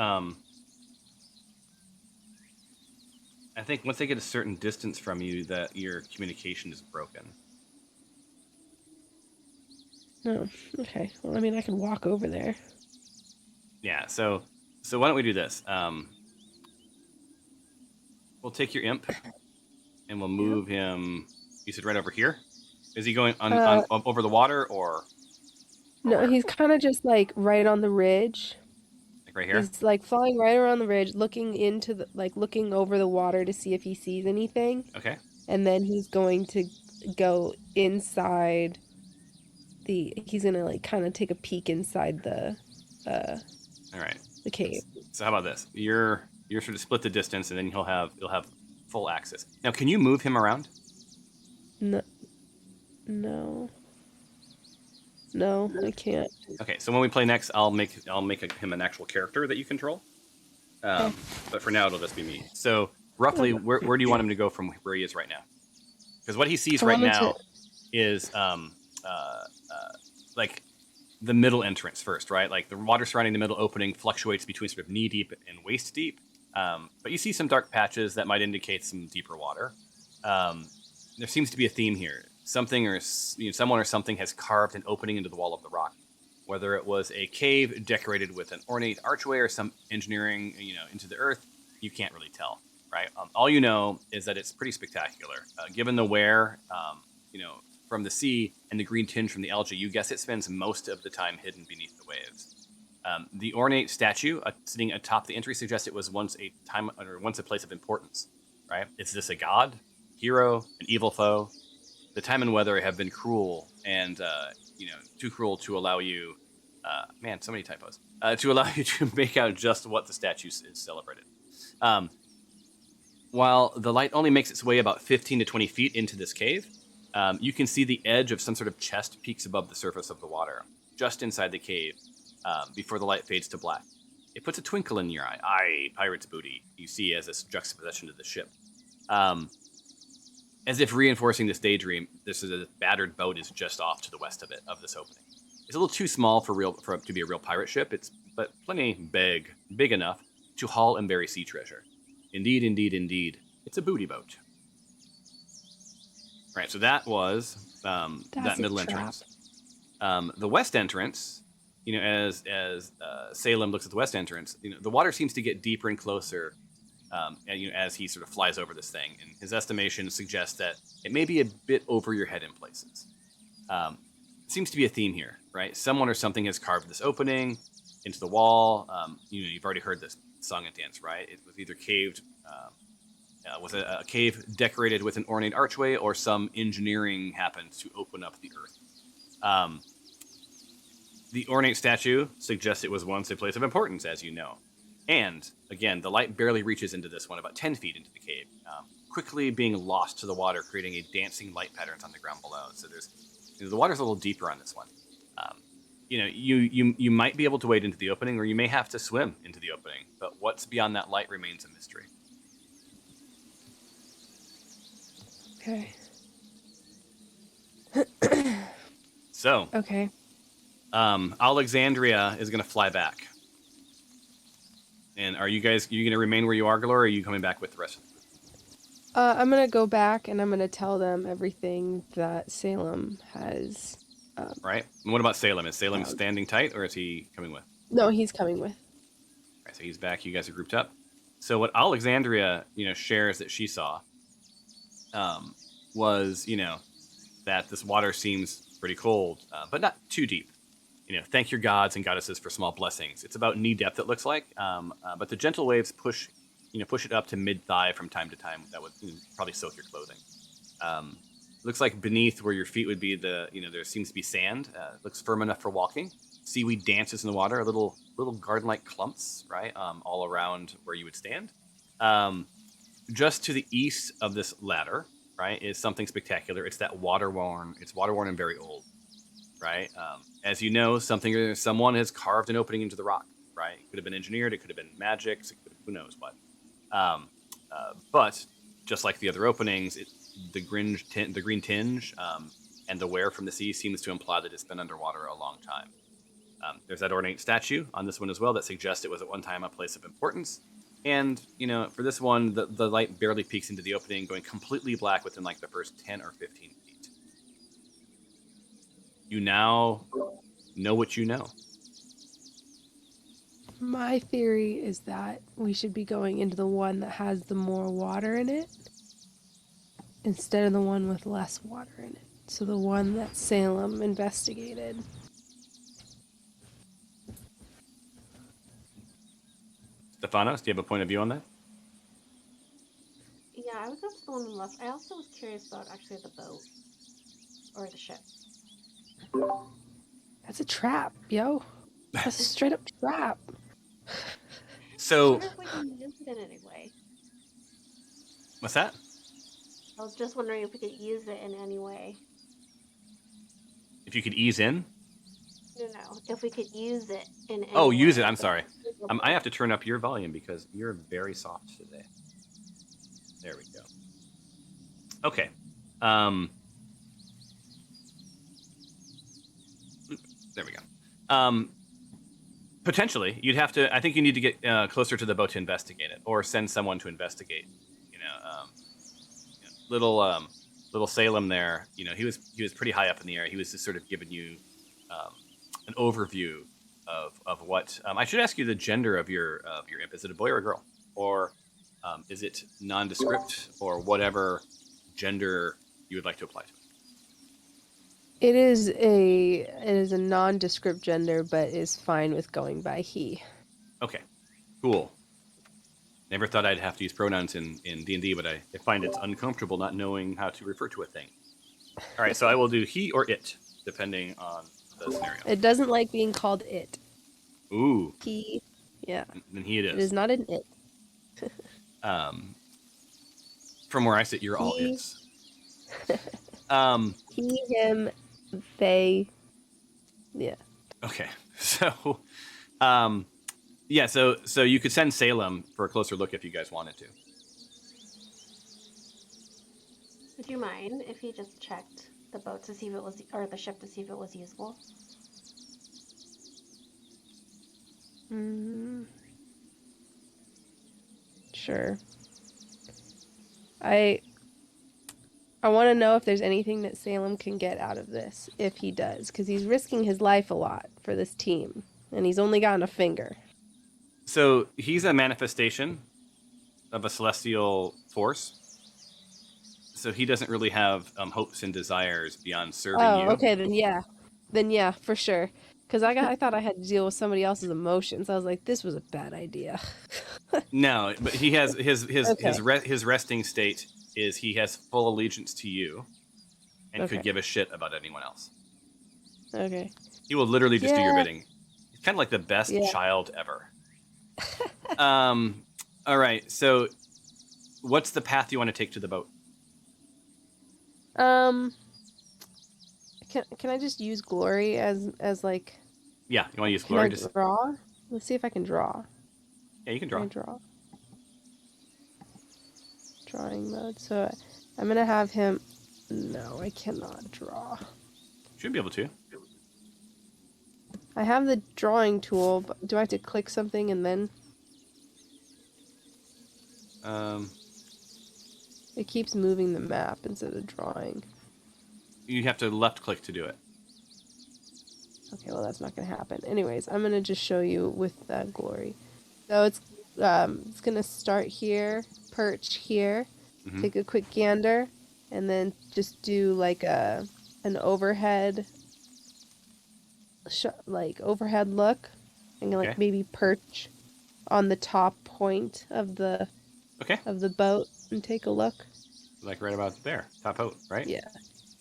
I think once they get a certain distance from you, that your communication is broken. Oh, okay. Well, I mean, I can walk over there. Yeah. So why don't we do this? We'll take your imp, and we'll move him. You said right over here. Is he going on over the water or No, where? he's kind of just like right on the ridge. Like right here? He's like flying right around the ridge, looking into the looking over the water to see if he sees anything. Okay. And then he's going to go inside he's gonna like kind of take a peek inside All right. the cave. So how about this? You're sort of split the distance, and then you'll have full access. Now, can you move him around? No, no, no, I can't. Okay. So when we play next, I'll make him an actual character that you control. Okay. But for now, it'll just be me. So roughly, where do you want him to go from where he is right now? Because what he sees right now is like the middle entrance first, right? Like the water surrounding the middle opening fluctuates between sort of knee deep and waist deep. But you see some dark patches that might indicate some deeper water. There seems to be a theme here. Something or someone or something has carved an opening into the wall of the rock. Whether it was a cave decorated with an ornate archway or some engineering, into the earth, you can't really tell, right? All you know is that it's pretty spectacular. Given the wear, from the sea and the green tinge from the algae, you guess it spends most of the time hidden beneath the waves. The ornate statue sitting atop the entry suggests it was once a place of importance, right? Is this a god, hero, an evil foe? The time and weather have been cruel and, too cruel to allow you, man, so many typos, to allow you to make out just what the statue is celebrated. While the light only makes its way about 15 to 20 feet into this cave, you can see the edge of some sort of chest peeks above the surface of the water, just inside the cave, before the light fades to black. It puts a twinkle in your eye. Aye, pirate's booty, you see as a juxtaposition to the ship. As if reinforcing this daydream, this battered boat is just off to the west of this opening. It's a little too small for it to be a real pirate ship, but plenty big enough to haul and bury sea treasure. Indeed, indeed, indeed, it's a booty boat. Right, so that was that middle entrance. The west entrance, as Salem looks at the west entrance, the water seems to get deeper and closer, as he sort of flies over this thing. And his estimation suggests that it may be a bit over your head in places. Seems to be a theme here, right? Someone or something has carved this opening into the wall. You've already heard this song and dance, right? It was either caved. Was a cave decorated with an ornate archway, or some engineering happened to open up the earth. The ornate statue suggests it was once a place of importance, as you know. And, again, the light barely reaches into this one, about 10 feet into the cave, quickly being lost to the water, creating a dancing light patterns on the ground below. So the water's a little deeper on this one. You might be able to wade into the opening, or you may have to swim into the opening, but what's beyond that light remains a mystery. Okay. So. Okay. Alexandria is going to fly back. And are you going to remain where you are, Galore, or are you coming back with the rest of them? I'm going to go back and I'm going to tell them everything that Salem has. Right. And what about Salem? Is Salem standing tight, or is he coming with? No, he's coming with. Right, so he's back. You guys are grouped up. So what Alexandria, shares that she saw, was, that this water seems pretty cold, but not too deep. Thank your gods and goddesses for small blessings. It's about knee depth, it looks like, but the gentle waves push it up to mid-thigh from time to time. That would probably soak your clothing. Looks like beneath where your feet would be, there seems to be sand. Looks firm enough for walking. Seaweed dances in the water, little garden-like clumps, right, all around where you would stand. Just to the east of this ladder, right, is something spectacular. It's water-worn and very old, right? As you know, someone has carved an opening into the rock, right? It could have been engineered, it could have been magic, who knows what. But just like the other openings, the green tinge and the wear from the sea seems to imply that it's been underwater a long time. There's that ornate statue on this one as well that suggests it was at one time a place of importance. And, for this one, the light barely peeks into the opening, going completely black within like the first 10 or 15 feet. You now know what you know. My theory is that we should be going into the one that has the more water in it instead of the one with less water in it. So the one that Salem investigated. Stefanos, do you have a point of view on that? Yeah, I would go to the one on the left. I also was curious about actually the boat or the ship. That's a trap, yo. That's a straight up trap. So, I wonder if we can use it in any way. What's that? I was just wondering if we could use it in any way. If you could ease in? No. If we could use it in any way. Use it. I'm I'm sorry. I have to turn up your volume because you're very soft today. There we go. Okay. There we go. Potentially, you'd have to. I think you need to get closer to the boat to investigate it, or send someone to investigate. Little Salem there. He was pretty high up in the air. He was just sort of giving you an overview of what. I should ask you the gender of your imp. Is it a boy or a girl, or is it nondescript, or whatever gender you would like to apply to it? It is a nondescript gender, but is fine with going by he. Okay, cool. Never thought I'd have to use pronouns in D&D, but I find it's uncomfortable not knowing how to refer to a thing. All right, so I will do he or it, depending on the scenario. It doesn't like being called it. Ooh. He, yeah. Then he it is. It is not an it. From where I sit, you're all it's. He, him, they. Yeah. Okay, so, yeah, so you could send Salem for a closer look if you guys wanted to. Would you mind if he just checked the boat to see if it was, or the ship to see if it was usable? Sure. I want to know if there's anything that Salem can get out of this, if he does, because he's risking his life a lot for this team, and he's only gotten a finger. So he's a manifestation of a celestial force. So he doesn't really have hopes and desires beyond serving you. Oh, okay, then yeah, for sure. Because I thought I had to deal with somebody else's emotions. I was like, this was a bad idea. No, but he has his Okay. his resting state is he has full allegiance to you, and could give a shit about anyone else. Okay. He will literally just do your bidding. He's kind of like the best child ever. All right. So, what's the path you want to take to the boat? Can I just use glory as like? Yeah, you want to use glory? Can I draw? Let's see if I can draw. Yeah, you can draw. Can I draw? Drawing mode. So I'm gonna have him. No, I cannot draw. Should be able to. I have the drawing tool, but do I have to click something and then? It keeps moving the map instead of drawing. You have to left click to do it. Okay, well that's not gonna happen. Anyways, I'm gonna just show you with glory. So it's gonna start here, perch here, take a quick gander, and then just do like an overhead, overhead look, and like maybe perch on the top point of the boat and take a look. Like right about there, top out, right? Yeah.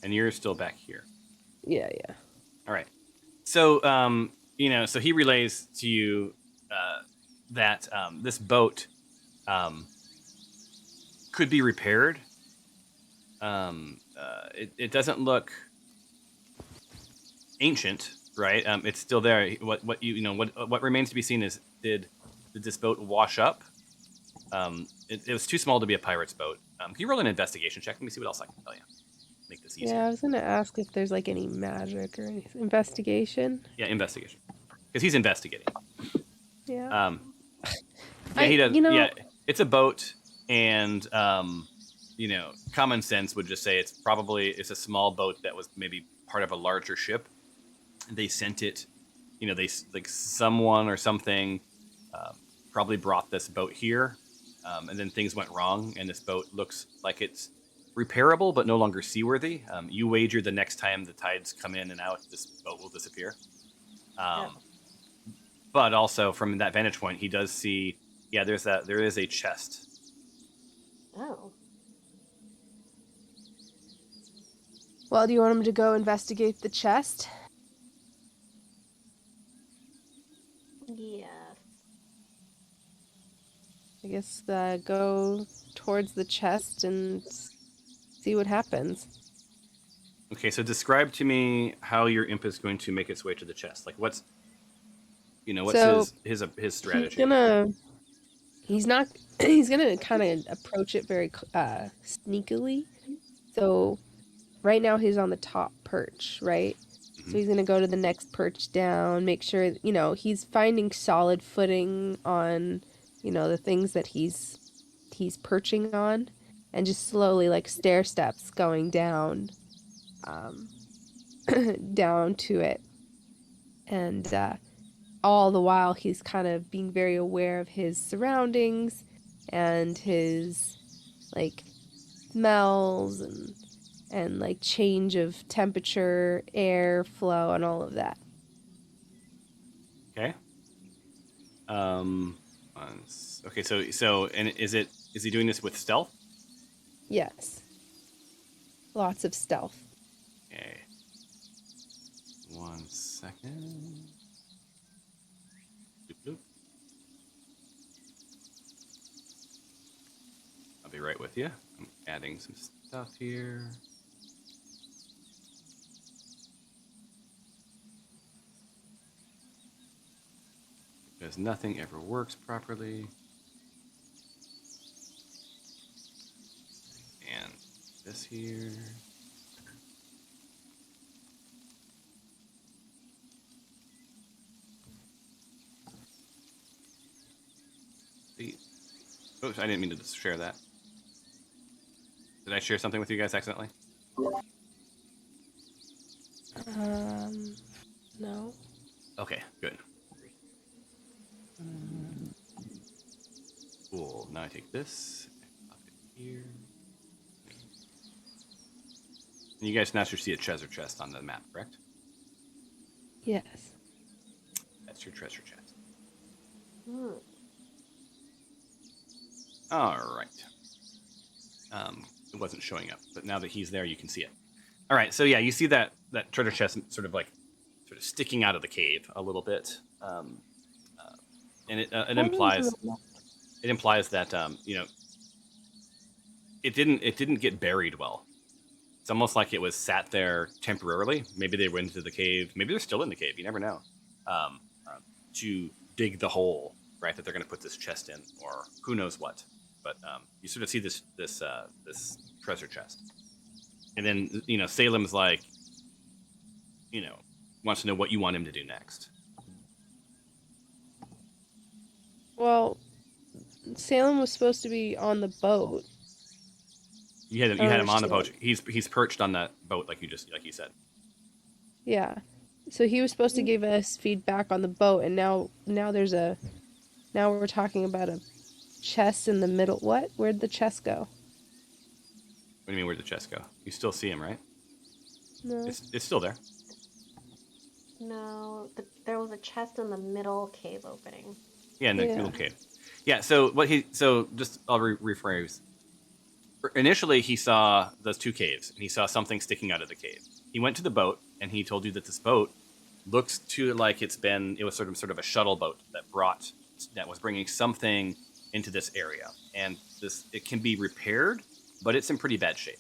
And you're still back here. Yeah. All right. So, so he relays to you that this boat could be repaired. It doesn't look ancient, right? It's still there. What remains to be seen is did this boat wash up? It was too small to be a pirate's boat. Can you roll an investigation check? Let me see what else I can tell you. Make this easier. Yeah, I was gonna ask if there's like any magic or anything. Investigation. Yeah, investigation. Because he's investigating. Yeah. Yeah, he does. Yeah, it's a boat, and common sense would just say it's a small boat that was maybe part of a larger ship. They sent it. Someone or something probably brought this boat here, and then things went wrong, and this boat looks like it's repairable but no longer seaworthy. You wager the next time the tides come in and out, this boat will disappear. But also from that vantage point, he does see, there is a chest. Oh. Well, do you want him to go investigate the chest? Yes. I guess go towards the chest and see what happens. Okay, so describe to me how your imp is going to make its way to the chest. Like, what's his strategy? He's gonna kind of approach it very sneakily. So right now he's on the top perch, right? Mm-hmm. So he's gonna go to the next perch down, make sure he's finding solid footing on the things that he's perching on, and just slowly, like stair steps, going down down to it. And all the while he's kind of being very aware of his surroundings and his like smells and like change of temperature, air flow, and all of that. Okay. Okay, so and is he doing this with stealth? Yes. Lots of stealth. Okay. 1 second. Bloop, bloop. I'll be right with you. I'm adding some stuff here. Because nothing ever works properly. And this here. Oops, I didn't mean to share that. Did I share something with you guys accidentally? No. Okay, good. Cool. Now I take this and pop it here. And you guys now should see a treasure chest on the map, correct? Yes. That's your treasure chest. Hmm. All right. It wasn't showing up, but now that he's there, you can see it. All right. So yeah, you see that treasure chest sort of sticking out of the cave a little bit, and it implies that it didn't get buried well. It's almost like it was sat there temporarily. Maybe they went into the cave. Maybe they're still in the cave. You never know. To dig the hole, right? That they're going to put this chest in, or who knows what. But you sort of see this treasure chest, and then Salem's like, wants to know what you want him to do next. Well, Salem was supposed to be on the boat. You had him on the boat. He's perched on that boat, like you said. Yeah. So he was supposed to give us feedback on the boat, and now we're talking about a chest in the middle. What? Where'd the chest go? What do you mean, where'd the chest go? You still see him, right? No. It's still there. No, there was a chest in the middle cave opening. Yeah, in the middle cave. Yeah. So I'll rephrase. Initially, he saw those two caves, and he saw something sticking out of the cave. He went to the boat, and he told you that this boat looks like it was sort of a shuttle boat that was bringing something into this area, and it can be repaired, but it's in pretty bad shape,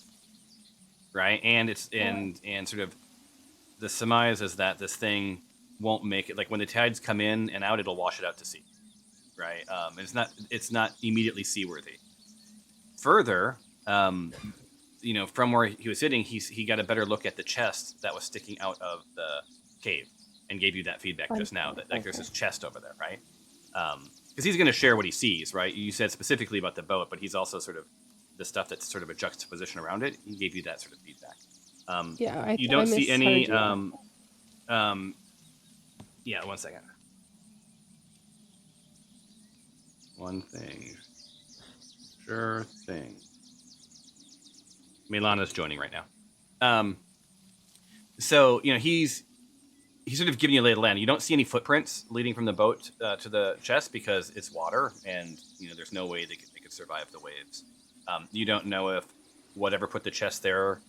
right? And and sort of the surmise is that this thing won't make it. Like when the tides come in and out, it'll wash it out to sea, right? It's not immediately seaworthy. Further, from where he was sitting, he got a better look at the chest that was sticking out of the cave, and gave you that feedback just now that there's this chest over there, right? because he's going to share what he sees, right? You said specifically about the boat, but he's also sort of the stuff that's sort of a juxtaposition around it. He gave you that sort of feedback. You don't see any. Yeah, 1 second. One thing. Sure thing. Milana's joining right now. So, he's sort of giving you a lay of the land. You don't see any footprints leading from the boat to the chest because it's water, and there's no way they could survive the waves. You don't know if whatever put the chest there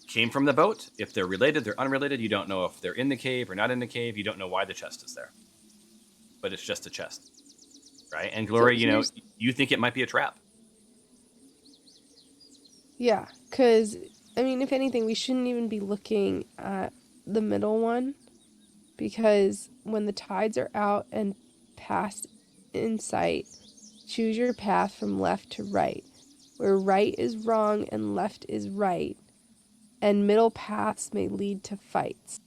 came from the boat. If they're related, they're unrelated. You don't know if they're in the cave or not in the cave. You don't know why the chest is there, but it's just a chest, right? And Gloria, you think it might be a trap. Yeah, because if anything, we shouldn't even be looking at the middle one, because when the tides are out and past in sight, choose your path from left to right, where right is wrong and left is right, and middle paths may lead to fights.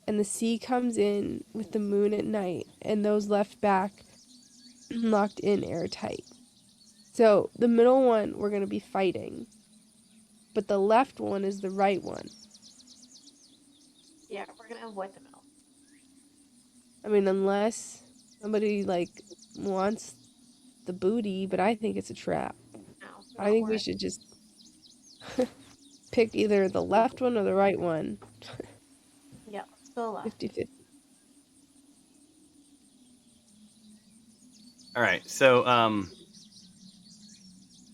And the sea comes in with the moon at night, and those left back locked in airtight. So the middle one we're going to be fighting, but the left one is the right one. Yeah, we're going to avoid the middle. Unless somebody wants the booty, but I think it's a trap. No, I think we should just pick either the left one or the right one. Yeah, let's go left. 50-50. All right, so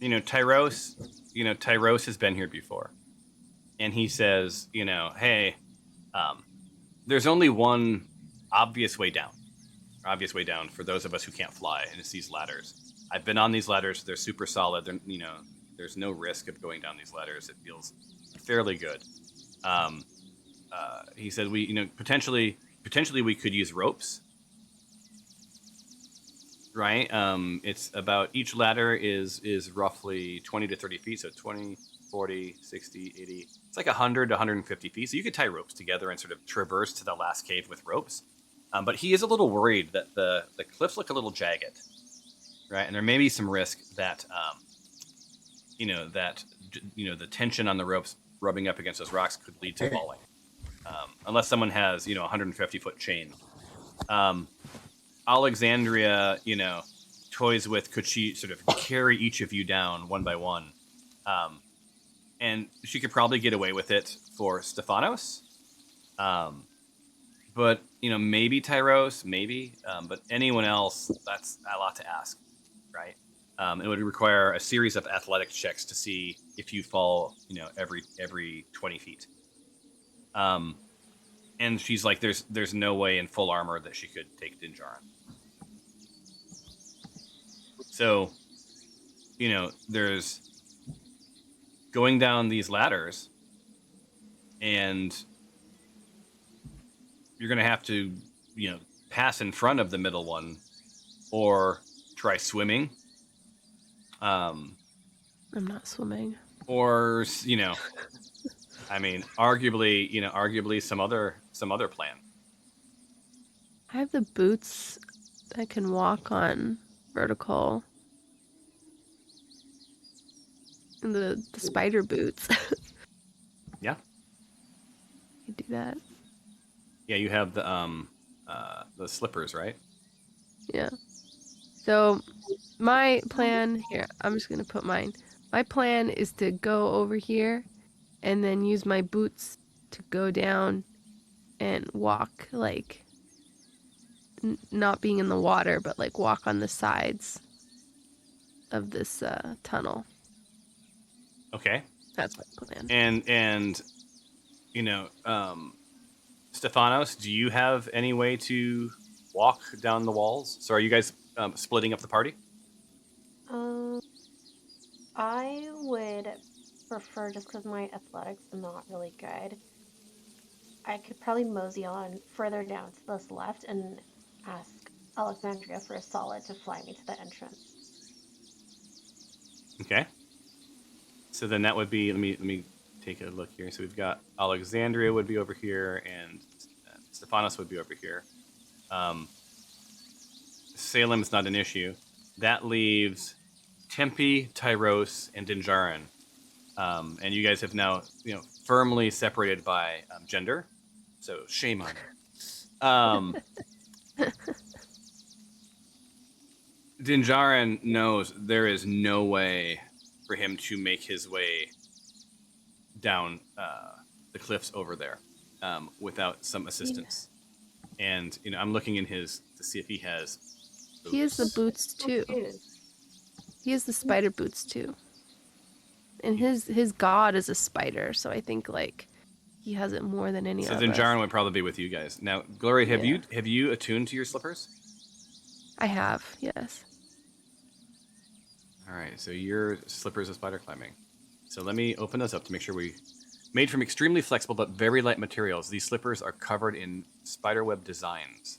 Tyros has been here before, and he says, hey, there's only one obvious way down for those of us who can't fly, and it's these ladders. I've been on these ladders; they're super solid. There's no risk of going down these ladders. It feels fairly good. He said potentially we could use ropes. Right. It's about, each ladder is roughly 20 to 30 feet. So 20, 40, 60, 80. It's like 100 to 150 feet. So you could tie ropes together and sort of traverse to the last cave with ropes. But he is a little worried that the cliffs look a little jagged. Right. And there may be some risk that, the tension on the ropes rubbing up against those rocks could lead to falling. Unless someone has, 150-foot chain. Alexandria, toys with, could she sort of carry each of you down one by one? And she could probably get away with it for Stephanos. But, maybe Tyros, maybe. But anyone else, that's a lot to ask, right? It would require a series of athletic checks to see if you fall, every 20 feet. And she's like, there's no way in full armor that she could take Dinjarin. So, there's going down these ladders, and you're going to have to, pass in front of the middle one, or try swimming. I'm not swimming. Or, arguably some other plan. I have the boots that can walk on vertical. And the spider boots. Yeah. You do that. Yeah, you have the slippers, right? Yeah. So my plan here, I'm just gonna put mine. My plan is to go over here and then use my boots to go down and walk, not being in the water, but walk on the sides of this tunnel. Okay. That's my plan. And Stephanos, do you have any way to walk down the walls? So are you guys splitting up the party? I would prefer, just because my athletics are not really good, I could probably mosey on further down to this left and ask Alexandria for a solid to fly me to the entrance. Okay. So then that would be, let me take a look here. So we've got Alexandria would be over here, and Stephanos would be over here. Salem's not an issue. That leaves Tempe, Tyros, and Dinjarin. And you guys have now, firmly separated by gender. So shame on you. Dinjarin knows there is no way for him to make his way down the cliffs over there without some assistance. Yeah. And I'm looking in his to see if he has boots. He has the boots too. He has the spider boots too. And his god is a spider, so I think he has it more than any other. So Dinjarin would probably be with you guys. Now, Glory, have you attuned to your slippers? I have, yes. All right, so your slippers of spider climbing. So let me open those up to make sure we... Made from extremely flexible but very light materials, these slippers are covered in spiderweb designs.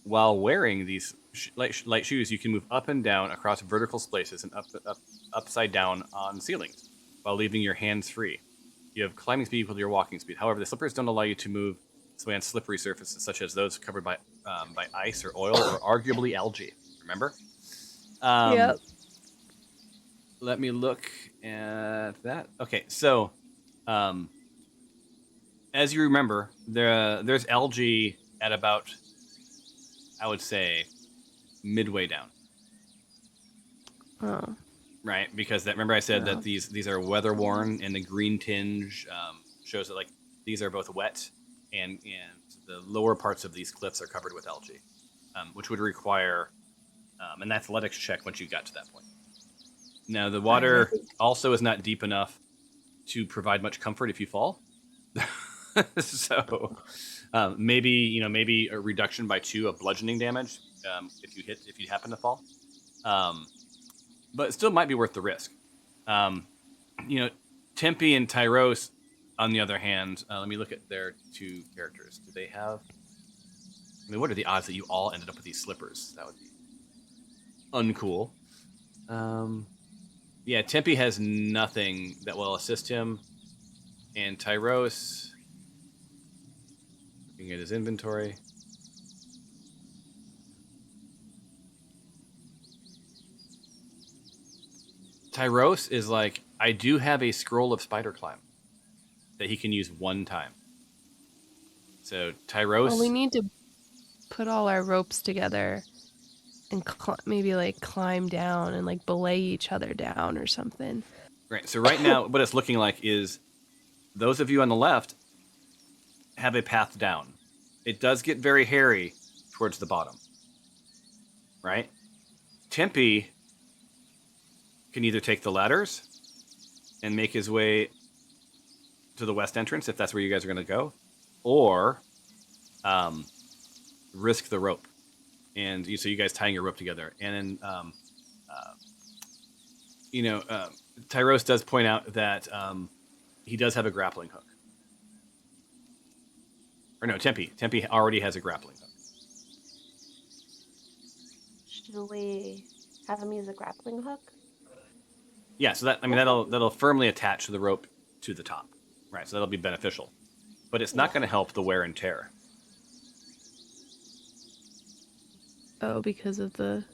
While wearing these light shoes, you can move up and down across vertical spaces and upside down on ceilings, while leaving your hands free. You have climbing speed equal to your walking speed. However, the slippers don't allow you to move on slippery surfaces, such as those covered by ice or oil or arguably algae. Remember? Yep. Let me look at that. Okay, so as you remember, there's algae at about, I would say, midway down. Oh. Right, because remember I said that these are weather worn, and the green tinge shows that these are both wet, and the lower parts of these cliffs are covered with algae, which would require an athletics check once you got to that point. Now, the water also is not deep enough to provide much comfort if you fall. So maybe a reduction by 2 of bludgeoning damage if you happen to fall. But it still might be worth the risk. Tempe and Tyros, on the other hand, let me look at their 2 characters. Do they have... what are the odds that you all ended up with these slippers? That would be uncool. Yeah, Tempe has nothing that will assist him. And Tyros, looking at his inventory. Tyros is I do have a scroll of spider climb that he can use 1 time. So Tyros... Well, we need to put all our ropes together and maybe climb down and belay each other down or something. Right. So right now, what it's looking like is those of you on the left have a path down. It does get very hairy towards the bottom. Right? Tempe can either take the ladders and make his way to the west entrance, if that's where you guys are going to go, or risk the rope. And so you guys tying your rope together. And then, Tyros does point out that he does have a grappling hook. Or no, Tempe. Tempe already has a grappling hook. Should we have him use a grappling hook? Yeah, so that'll firmly attach the rope to the top. Right, so that'll be beneficial. But it's not going to help the wear and tear. Oh, because of the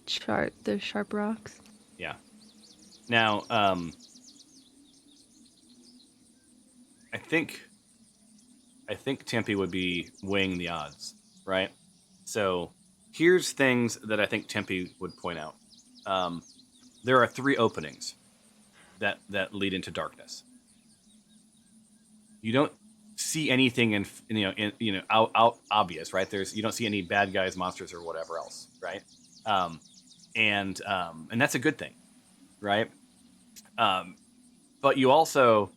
sharp rocks. Yeah. Now, I think Tempe would be weighing the odds, right? So here's things that I think Tempe would point out. There are 3 openings that lead into darkness. You don't see anything out obvious, right? You don't see any bad guys, monsters, or whatever else, right? And that's a good thing, right? But you also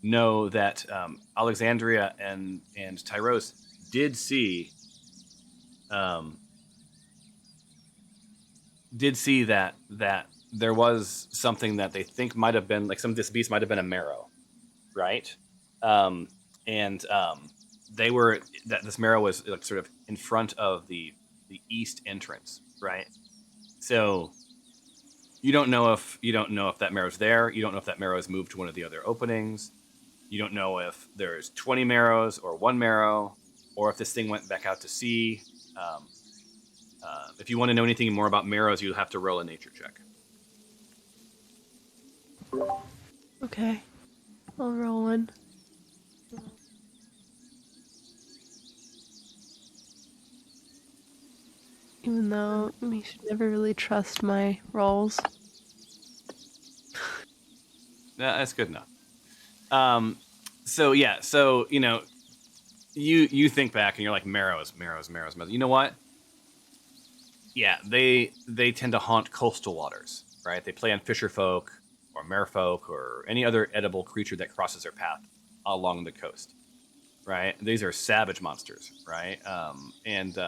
know that Alexandria and Tyros did see that there was something that they think might have been this beast might have been a marrow, right? They were this marrow was sort of in front of the east entrance, right? So you don't know if that marrow's there. You don't know if that marrow has moved to one of the other openings. You don't know if there's 20 marrows or 1 marrow, or if this thing went back out to sea. If you want to know anything more about marrows, you'll have to roll a nature check. Okay. I'll roll one. Even though you should never really trust my rolls. Yeah, that's good enough. So you think back and you're like marrows. You know what? Yeah, they tend to haunt coastal waters, right? They play on fisher folk or merfolk or any other edible creature that crosses their path along the coast, right? These are savage monsters, right? And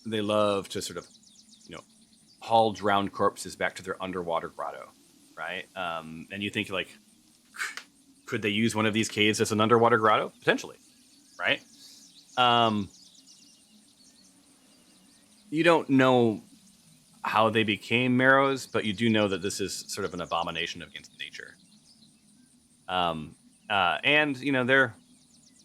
they love to sort of, haul drowned corpses back to their underwater grotto, right? And you think like, could they use one of these caves as an underwater grotto? Potentially, right? You don't know how they became marrows, but you do know that this is sort of an abomination against nature. And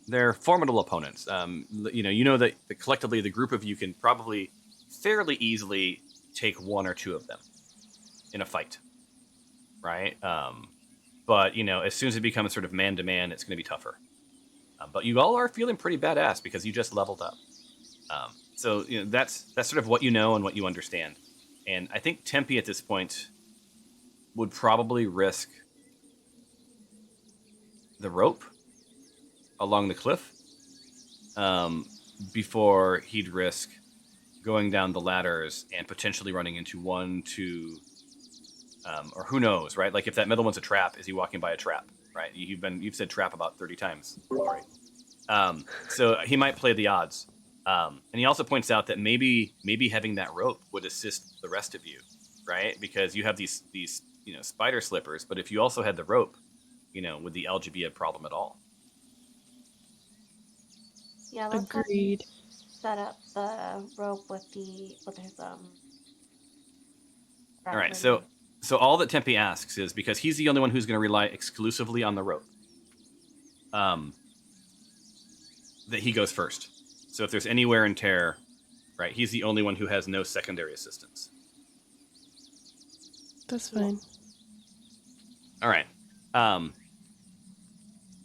they're formidable opponents. You know that collectively the group of you can probably fairly easily take one or two of them in a fight, right? But as soon as it becomes sort of man to man, it's going to be tougher. But you all are feeling pretty badass because you just leveled up. So that's sort of what you know and what you understand. And I think Tempe at this point would probably risk the rope along the cliff before he'd risk going down the ladders and potentially running into one, two, or who knows, right? Like if that middle one's a trap, is he walking by a trap, right? You've said trap about 30 times, Lori. So he might play the odds. And he also points out that maybe having that rope would assist the rest of you, right? Because you have these spider slippers, but if you also had the rope, would the algae be a problem at all? Yeah, let's Agreed. Set up the rope with his All right, so all that Tempe asks is, because he's the only one who's going to rely exclusively on the rope, that he goes first. So if there's any wear and tear, right, he's the only one who has no secondary assistance. That's fine. All right.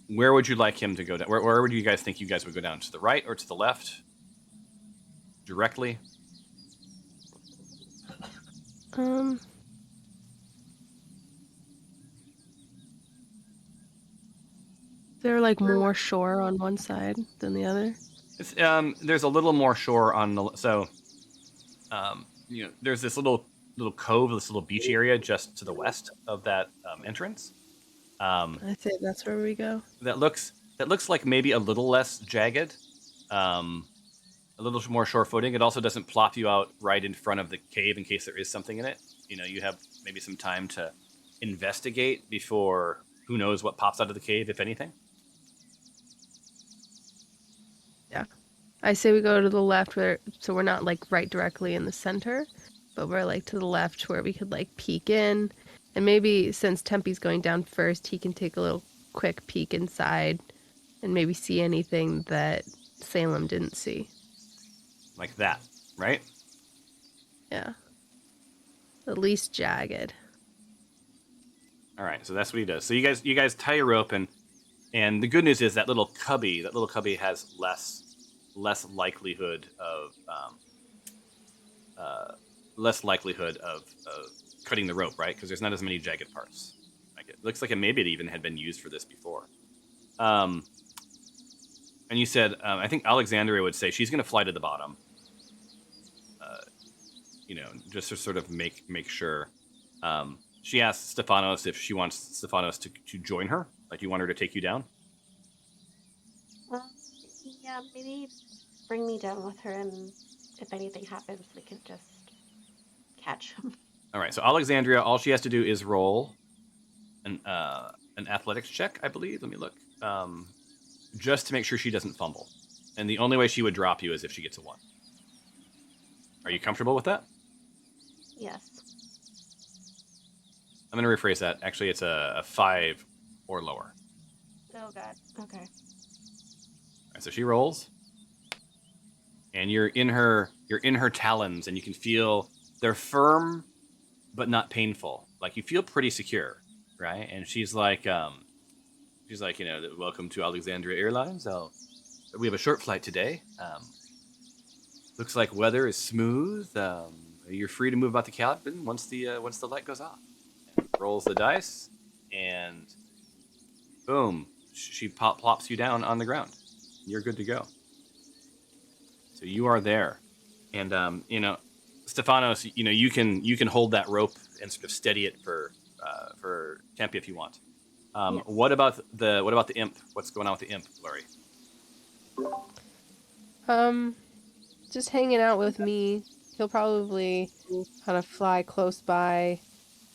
Where would you like him to go down? Where would you guys think you guys would go down? To the right or to the left? Directly? There like more shore on one side than the other? There's a little more shore on the... So, there's this little cove, this little beach area just to the west of that entrance. I say that's where we go. That looks like maybe a little less jagged, a little more shore footing. It also doesn't plop you out right in front of the cave in case there is something in it. You have maybe some time to investigate before who knows what pops out of the cave, if anything. Yeah. I say we go to the left so we're not like right directly in the center, but we're like to the left where we could like peek in. And maybe since Tempe's going down first, he can take a little quick peek inside and maybe see anything that Salem didn't see. Like that, right? Yeah. At least jagged. All right, so that's what he does. So you guys tie your rope, and the good news is that little cubby has less likelihood of cutting the rope, right? Because there's not as many jagged parts. Like it looks like maybe it even had been used for this before. And you said, I think Alexandria would say she's going to fly to the bottom. Just to sort of make sure. She asked Stephanos if she wants Stephanos to join her. Like, you want her to take you down? Yeah, maybe bring me down with her, and if anything happens, we can just catch him. All right, so Alexandria, all she has to do is roll an athletics check, I believe. Let me look. Just to make sure she doesn't fumble. And the only way she would drop you is if she gets a 1. Are you comfortable with that? Yes. I'm going to rephrase that. Actually, it's a 5 or lower. Oh, God. Okay. All right, so she rolls. and you're in her talons, and you can feel they're firm but not painful. Like, you feel pretty secure, right? And she's like, welcome to Alexandria Airlines. We have a short flight today. Looks like weather is smooth. You're free to move about the cabin once the light goes off. And rolls the dice, and boom, she plops you down on the ground. You're good to go. So you are there, and Stefanos, you can hold that rope and sort of steady it for Tempe if you want. Yes. What about the imp? What's going on with the imp, Lori? Just hanging out with me. He'll probably kind of fly close by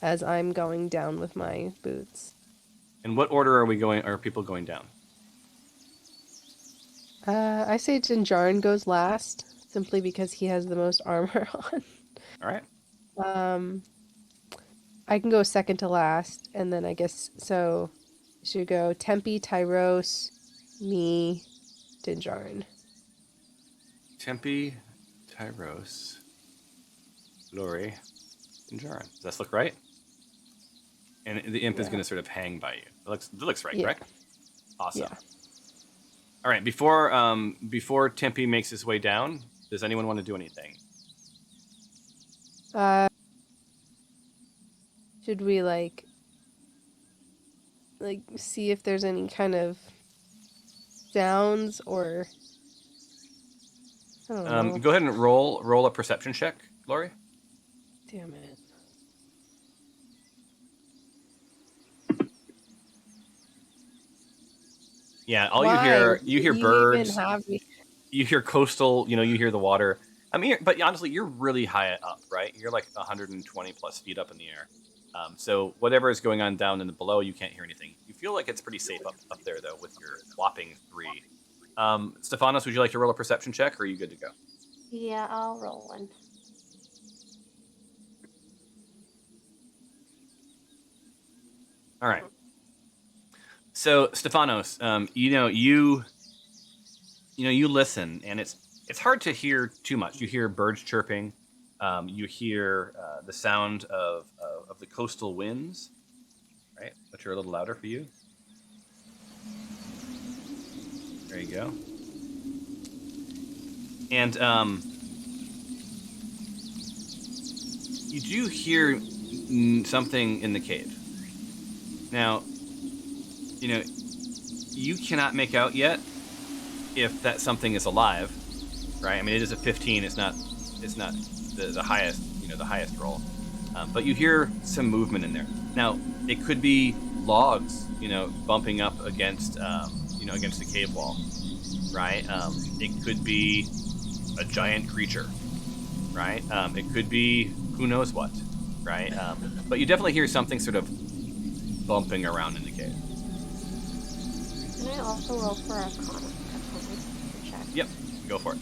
as I'm going down with my boots. In what order are people going down? I say Dinjarin goes last, simply because he has the most armor on. All right. I can go second to last, and then I guess so. Should go Tempe, Tyros, me, Dinjarin. Tempe, Tyros, Lori, Dinjarin. Does that look right? And the imp is going to sort of hang by you. It looks right, correct? Awesome. Yeah. All right. Before Tempe makes his way down, does anyone want to do anything? Should we like see if there's any kind of sounds or? I don't know. Go ahead and roll a perception check, Lori. Damn it. Yeah, you hear birds. You hear coastal, you hear the water. I mean, but honestly, you're really high up, right? You're like 120 plus feet up in the air. So whatever is going on down in the below, you can't hear anything. You feel like it's pretty safe up there, though, with your whopping 3. Stefanos, would you like to roll a perception check, or are you good to go? Yeah, I'll roll one. All right. So, Stefanos, you listen, and it's hard to hear too much. You hear birds chirping. You hear the sound of the coastal winds, right, which are a little louder for you. There you go. And you do hear something in the cave. Now, you cannot make out yet if that something is alive, right? I mean, it is a 15. It's not the highest, the highest roll. But you hear some movement in there. Now, it could be logs, bumping up against, against the cave wall, right? It could be a giant creature, right? It could be who knows what, right? But you definitely hear something sort of bumping around in the cave. Can I also roll for Arcana check? Yep, go for it.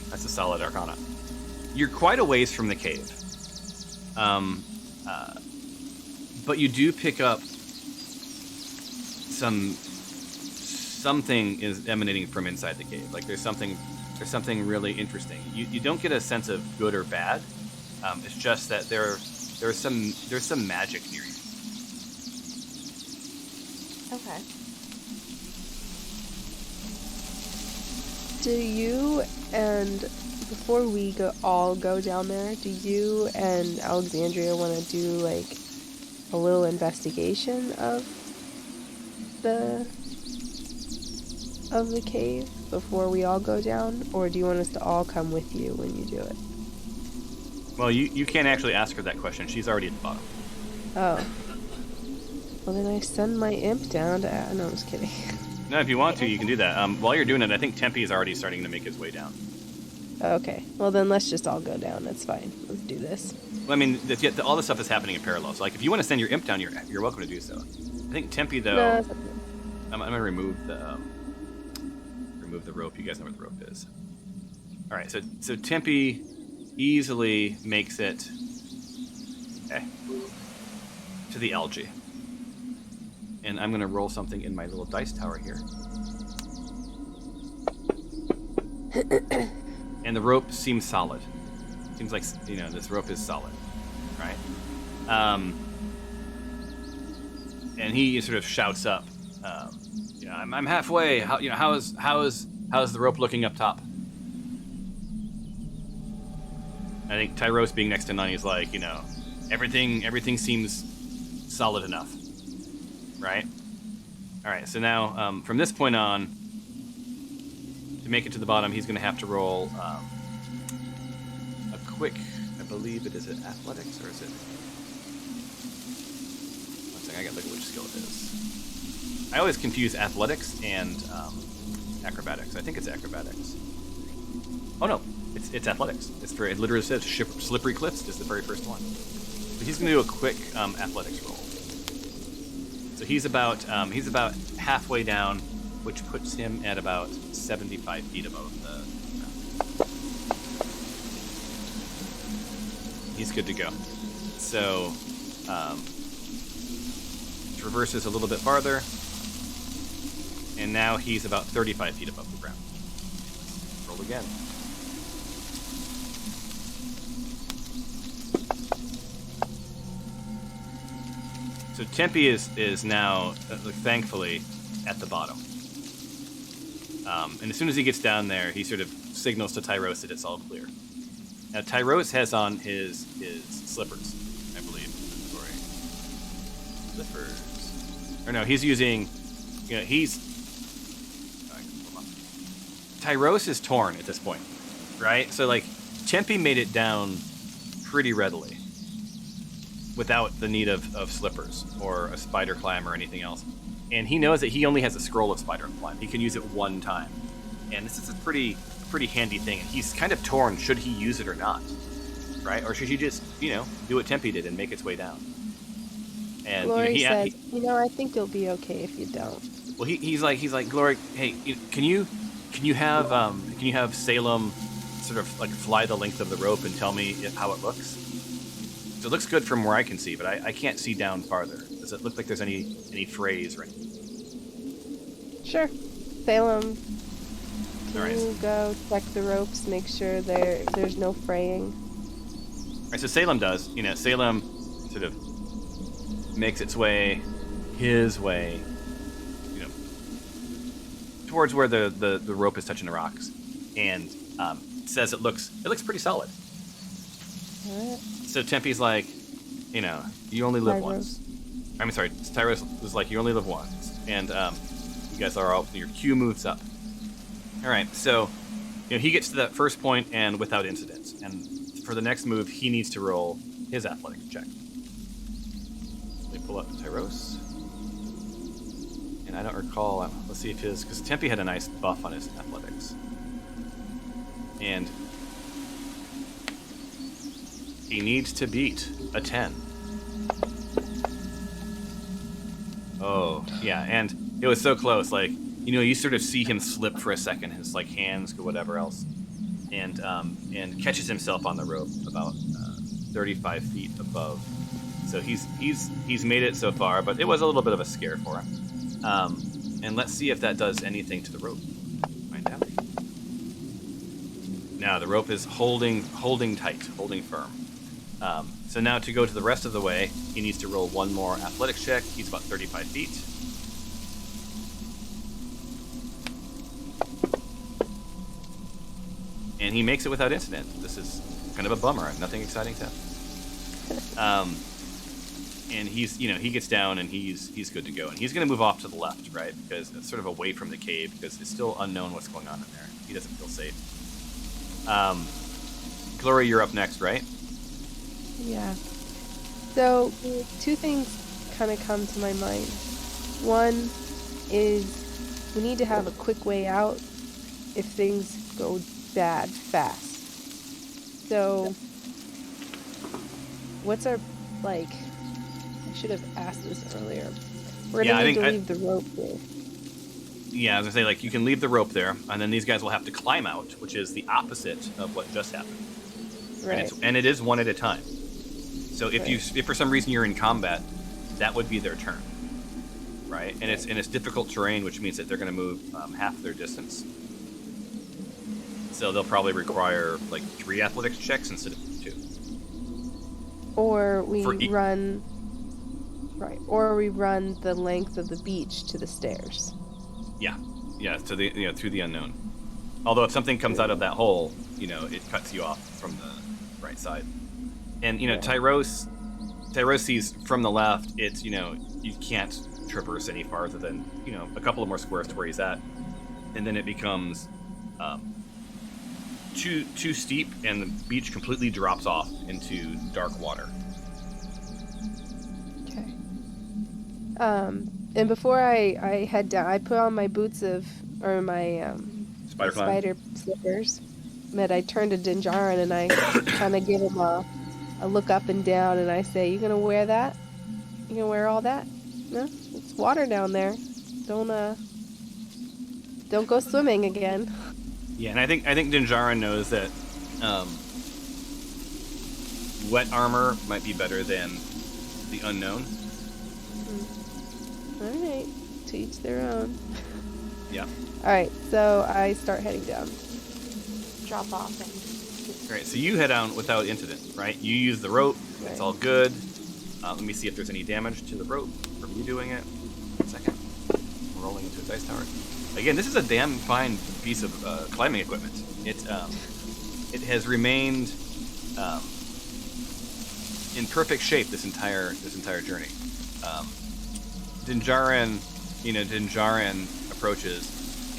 That's a solid Arcana. You're quite a ways from the cave. But you do pick up something is emanating from inside the cave. Like there's something really interesting. You don't get a sense of good or bad. It's just that there's some magic near you. Okay. Do you and before we all go down there, do you and Alexandria want to do like a little investigation of the cave before we all go down, or do you want us to all come with you when you do it? Well, you can't actually ask her that question. She's already at the bottom. Oh. Well, then I send my imp down to... No, I'm just kidding. No, if you want to, you can do that. While you're doing it, I think Tempe is already starting to make his way down. Okay. Well, then let's just all go down. That's fine. Let's do this. Well, I mean, all this stuff is happening in parallel. So, like, if you want to send your imp down, you're welcome to do so. I think Tempe, though... No, okay. I'm going to remove the rope. You guys know where the rope is. All right, so Tempe easily makes it to the algae. and I'm going to roll something in my little dice tower here. And the rope seems solid. Seems like, this rope is solid, right? And he sort of shouts up, I'm halfway. How's the rope looking up top? I think Tyros being next to Nani is like, everything seems solid enough, right? All right, so now from this point on, to make it to the bottom, he's going to have to roll a quick, I believe it is athletics, or is it? One second, I got to look at which skill it is. I always confuse athletics and acrobatics. I think it's acrobatics. Oh no, it's athletics. It literally says slippery cliffs is the very first one. So he's going to do a quick athletics roll. So he's about halfway down, which puts him at about 75 feet above the ground. He's good to go. So traverses a little bit farther, and now he's about 35 feet above the ground. Roll again. So Tempe is now, thankfully, at the bottom. And as soon as he gets down there, he sort of signals to Tyros that it's all clear. Now, Tyros has on his slippers, I believe. Sorry. Slippers. Or no, he's using, Tyros is torn at this point, right? So, Tempe made it down pretty readily without the need of slippers or a spider climb or anything else. And he knows that he only has a scroll of spider climb. He can use it one time. And this is a pretty handy thing. And he's kind of torn, should he use it or not, right? Or should he just, do what Tempe did and make its way down? And Glory says, I think you'll be okay if you don't. Well, he's like, Glory, hey, can you have Salem sort of fly the length of the rope and tell me how it looks? So it looks good from where I can see, but I can't see down farther. Does it look like there's any frays or anything? Sure. Salem, can you go check the ropes, make sure there's no fraying? All right, so Salem does. Salem sort of makes its way, his way, towards where the rope is touching the rocks, and says it looks pretty solid. All right. So Tempe's like, you only live once. I'm sorry, Tyros was like, you only live once. And you guys are all, your queue moves up. All right, so he gets to that first point and without incident. And for the next move, he needs to roll his athletics check. Let me pull up Tyros. And I don't recall, let's see if because Tempe had a nice buff on his athletics. And he needs to beat a 10. Oh, yeah, and it was so close. You sort of see him slip for a second, his hands or whatever else, and catches himself on the rope about 35 feet above. So he's made it so far, but it was a little bit of a scare for him. And let's see if that does anything to the rope. Find out. Now the rope is holding tight, holding firm. So now to go to the rest of the way, he needs to roll one more athletics check. He's about 35 feet. And he makes it without incident. This is kind of a bummer. Nothing exciting to happen. And he gets down and he's good to go. And he's going to move off to the left, right? Because it's sort of away from the cave, because it's still unknown what's going on in there. He doesn't feel safe. Glory, you're up next, right? Yeah. So, two things kind of come to my mind. One is we need to have a quick way out if things go bad fast. So, what's our, I should have asked this earlier. We're going to need to leave the rope there. Yeah, I was going to say, you can leave the rope there, and then these guys will have to climb out, which is the opposite of what just happened. Right. And it is one at a time. So if for some reason you're in combat, that would be their turn. right? And it's difficult terrain, which means that they're going to move half their distance. So they'll probably require like 3 athletics checks instead of 2. Or we run the length of the beach to the stairs. Yeah, to the through the unknown. Although if something comes out of that hole, it cuts you off from the right side. And Tyros sees from the left. It's you can't traverse any farther than a couple of more squares to where he's at, and then it becomes too steep, and the beach completely drops off into dark water. Okay. And before I head down, I put on my my spider slippers. But I turn to Dinjarin and I kind of give him a look up and down, and I say, "You gonna wear that? You gonna wear all that? No, it's water down there. Don't go swimming again." Yeah, and I think Dinjarin knows that wet armor might be better than the unknown. All right, to each their own. Yeah. All right, so I start heading down. Drop off and. All right, so you head down without incident, right? You use the rope. Right. It's all good. Let me see if there's any damage to the rope from you doing it. 1 second. I'm rolling into a dice tower. Again, this is a damn fine piece of climbing equipment. It has remained in perfect shape this entire journey. Dinjarin approaches,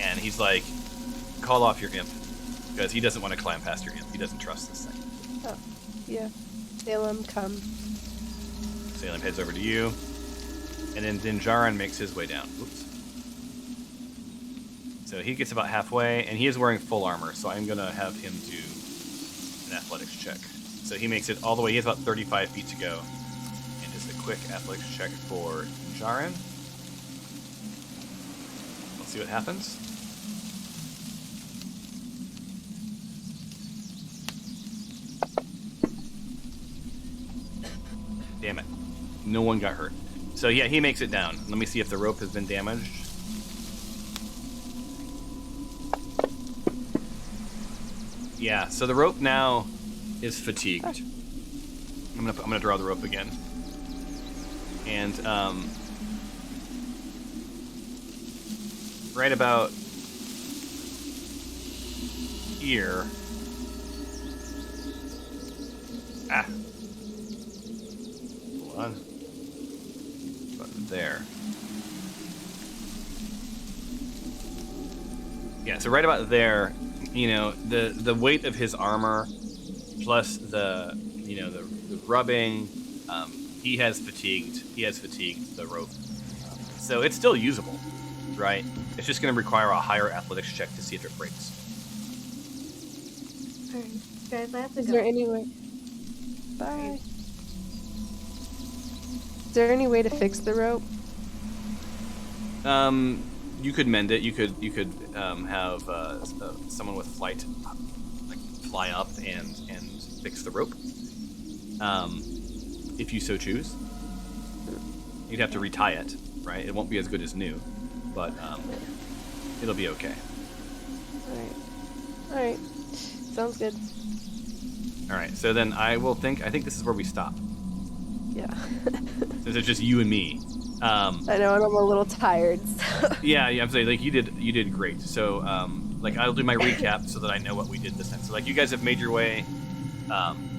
and he's like, "Call off your imp," because he doesn't want to climb past your imp. He doesn't trust this thing. Oh, yeah. Salem, come. Salem heads over to you, and then Dinjarin makes his way down. Oops. So he gets about halfway, and he is wearing full armor, so I'm going to have him do an athletics check. So he makes it all the way. He has about 35 feet to go. And just a quick athletics check for Dinjarin. Let's see what happens. Damn it. No one got hurt. So yeah, he makes it down. Let me see if the rope has been damaged. Yeah, so the rope now is fatigued. I'm gonna draw the rope again. And right about here. Hold on. About there. Yeah, so right about there, the weight of his armor plus the rubbing, he has fatigued the rope. So it's still usable, right? It's just going to require a higher athletics check to see if it breaks. Alright, guys, I have to Is go. there any way? Bye. Is there any way to fix the rope? You could mend it. You could have someone with flight fly up and fix the rope. If you so choose. You'd have to retie it, right? It won't be as good as new, but it'll be okay. All right. Sounds good. All right. So then I think this is where we stop. Yeah. Since it's just you and me. I know, and I'm a little tired. So. Yeah, I'm saying you did great. So I'll do my recap so that I know what we did this time. So you guys have made your way.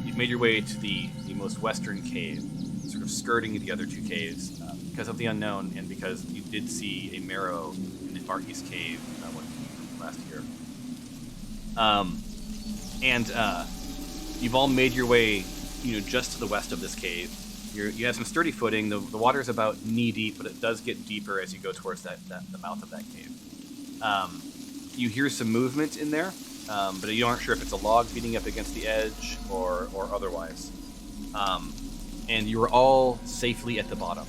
You've made your way to the most western cave, sort of skirting the other 2 caves because of the unknown and because you did see a marrow in the far east cave last year. And you've all made your way, just to the west of this cave. You have some sturdy footing. The water's about knee deep, but it does get deeper as you go towards the mouth of that cave. You hear some movement in there, but you aren't sure if it's a log beating up against the edge or otherwise. And you are all safely at the bottom.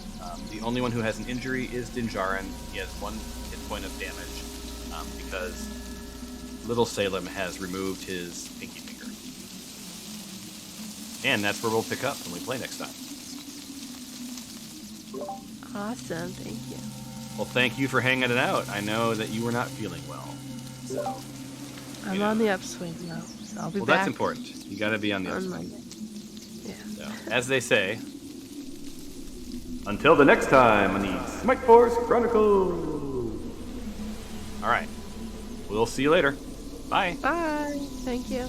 The only one who has an injury is Dinjarin. He has 1 hit point of damage because little Salem has removed his pinky finger. And that's where we'll pick up when we play next time. Awesome, thank you. Well, thank you for hanging it out. I know that you were not feeling well, so I'm on the upswing now, so I'll be back. Well, that's important. You got to be on the upswing. Monday. Yeah. So, as they say, until the next time on the Smite Force Chronicles. All right, we'll see you later. Bye. Bye. Thank you.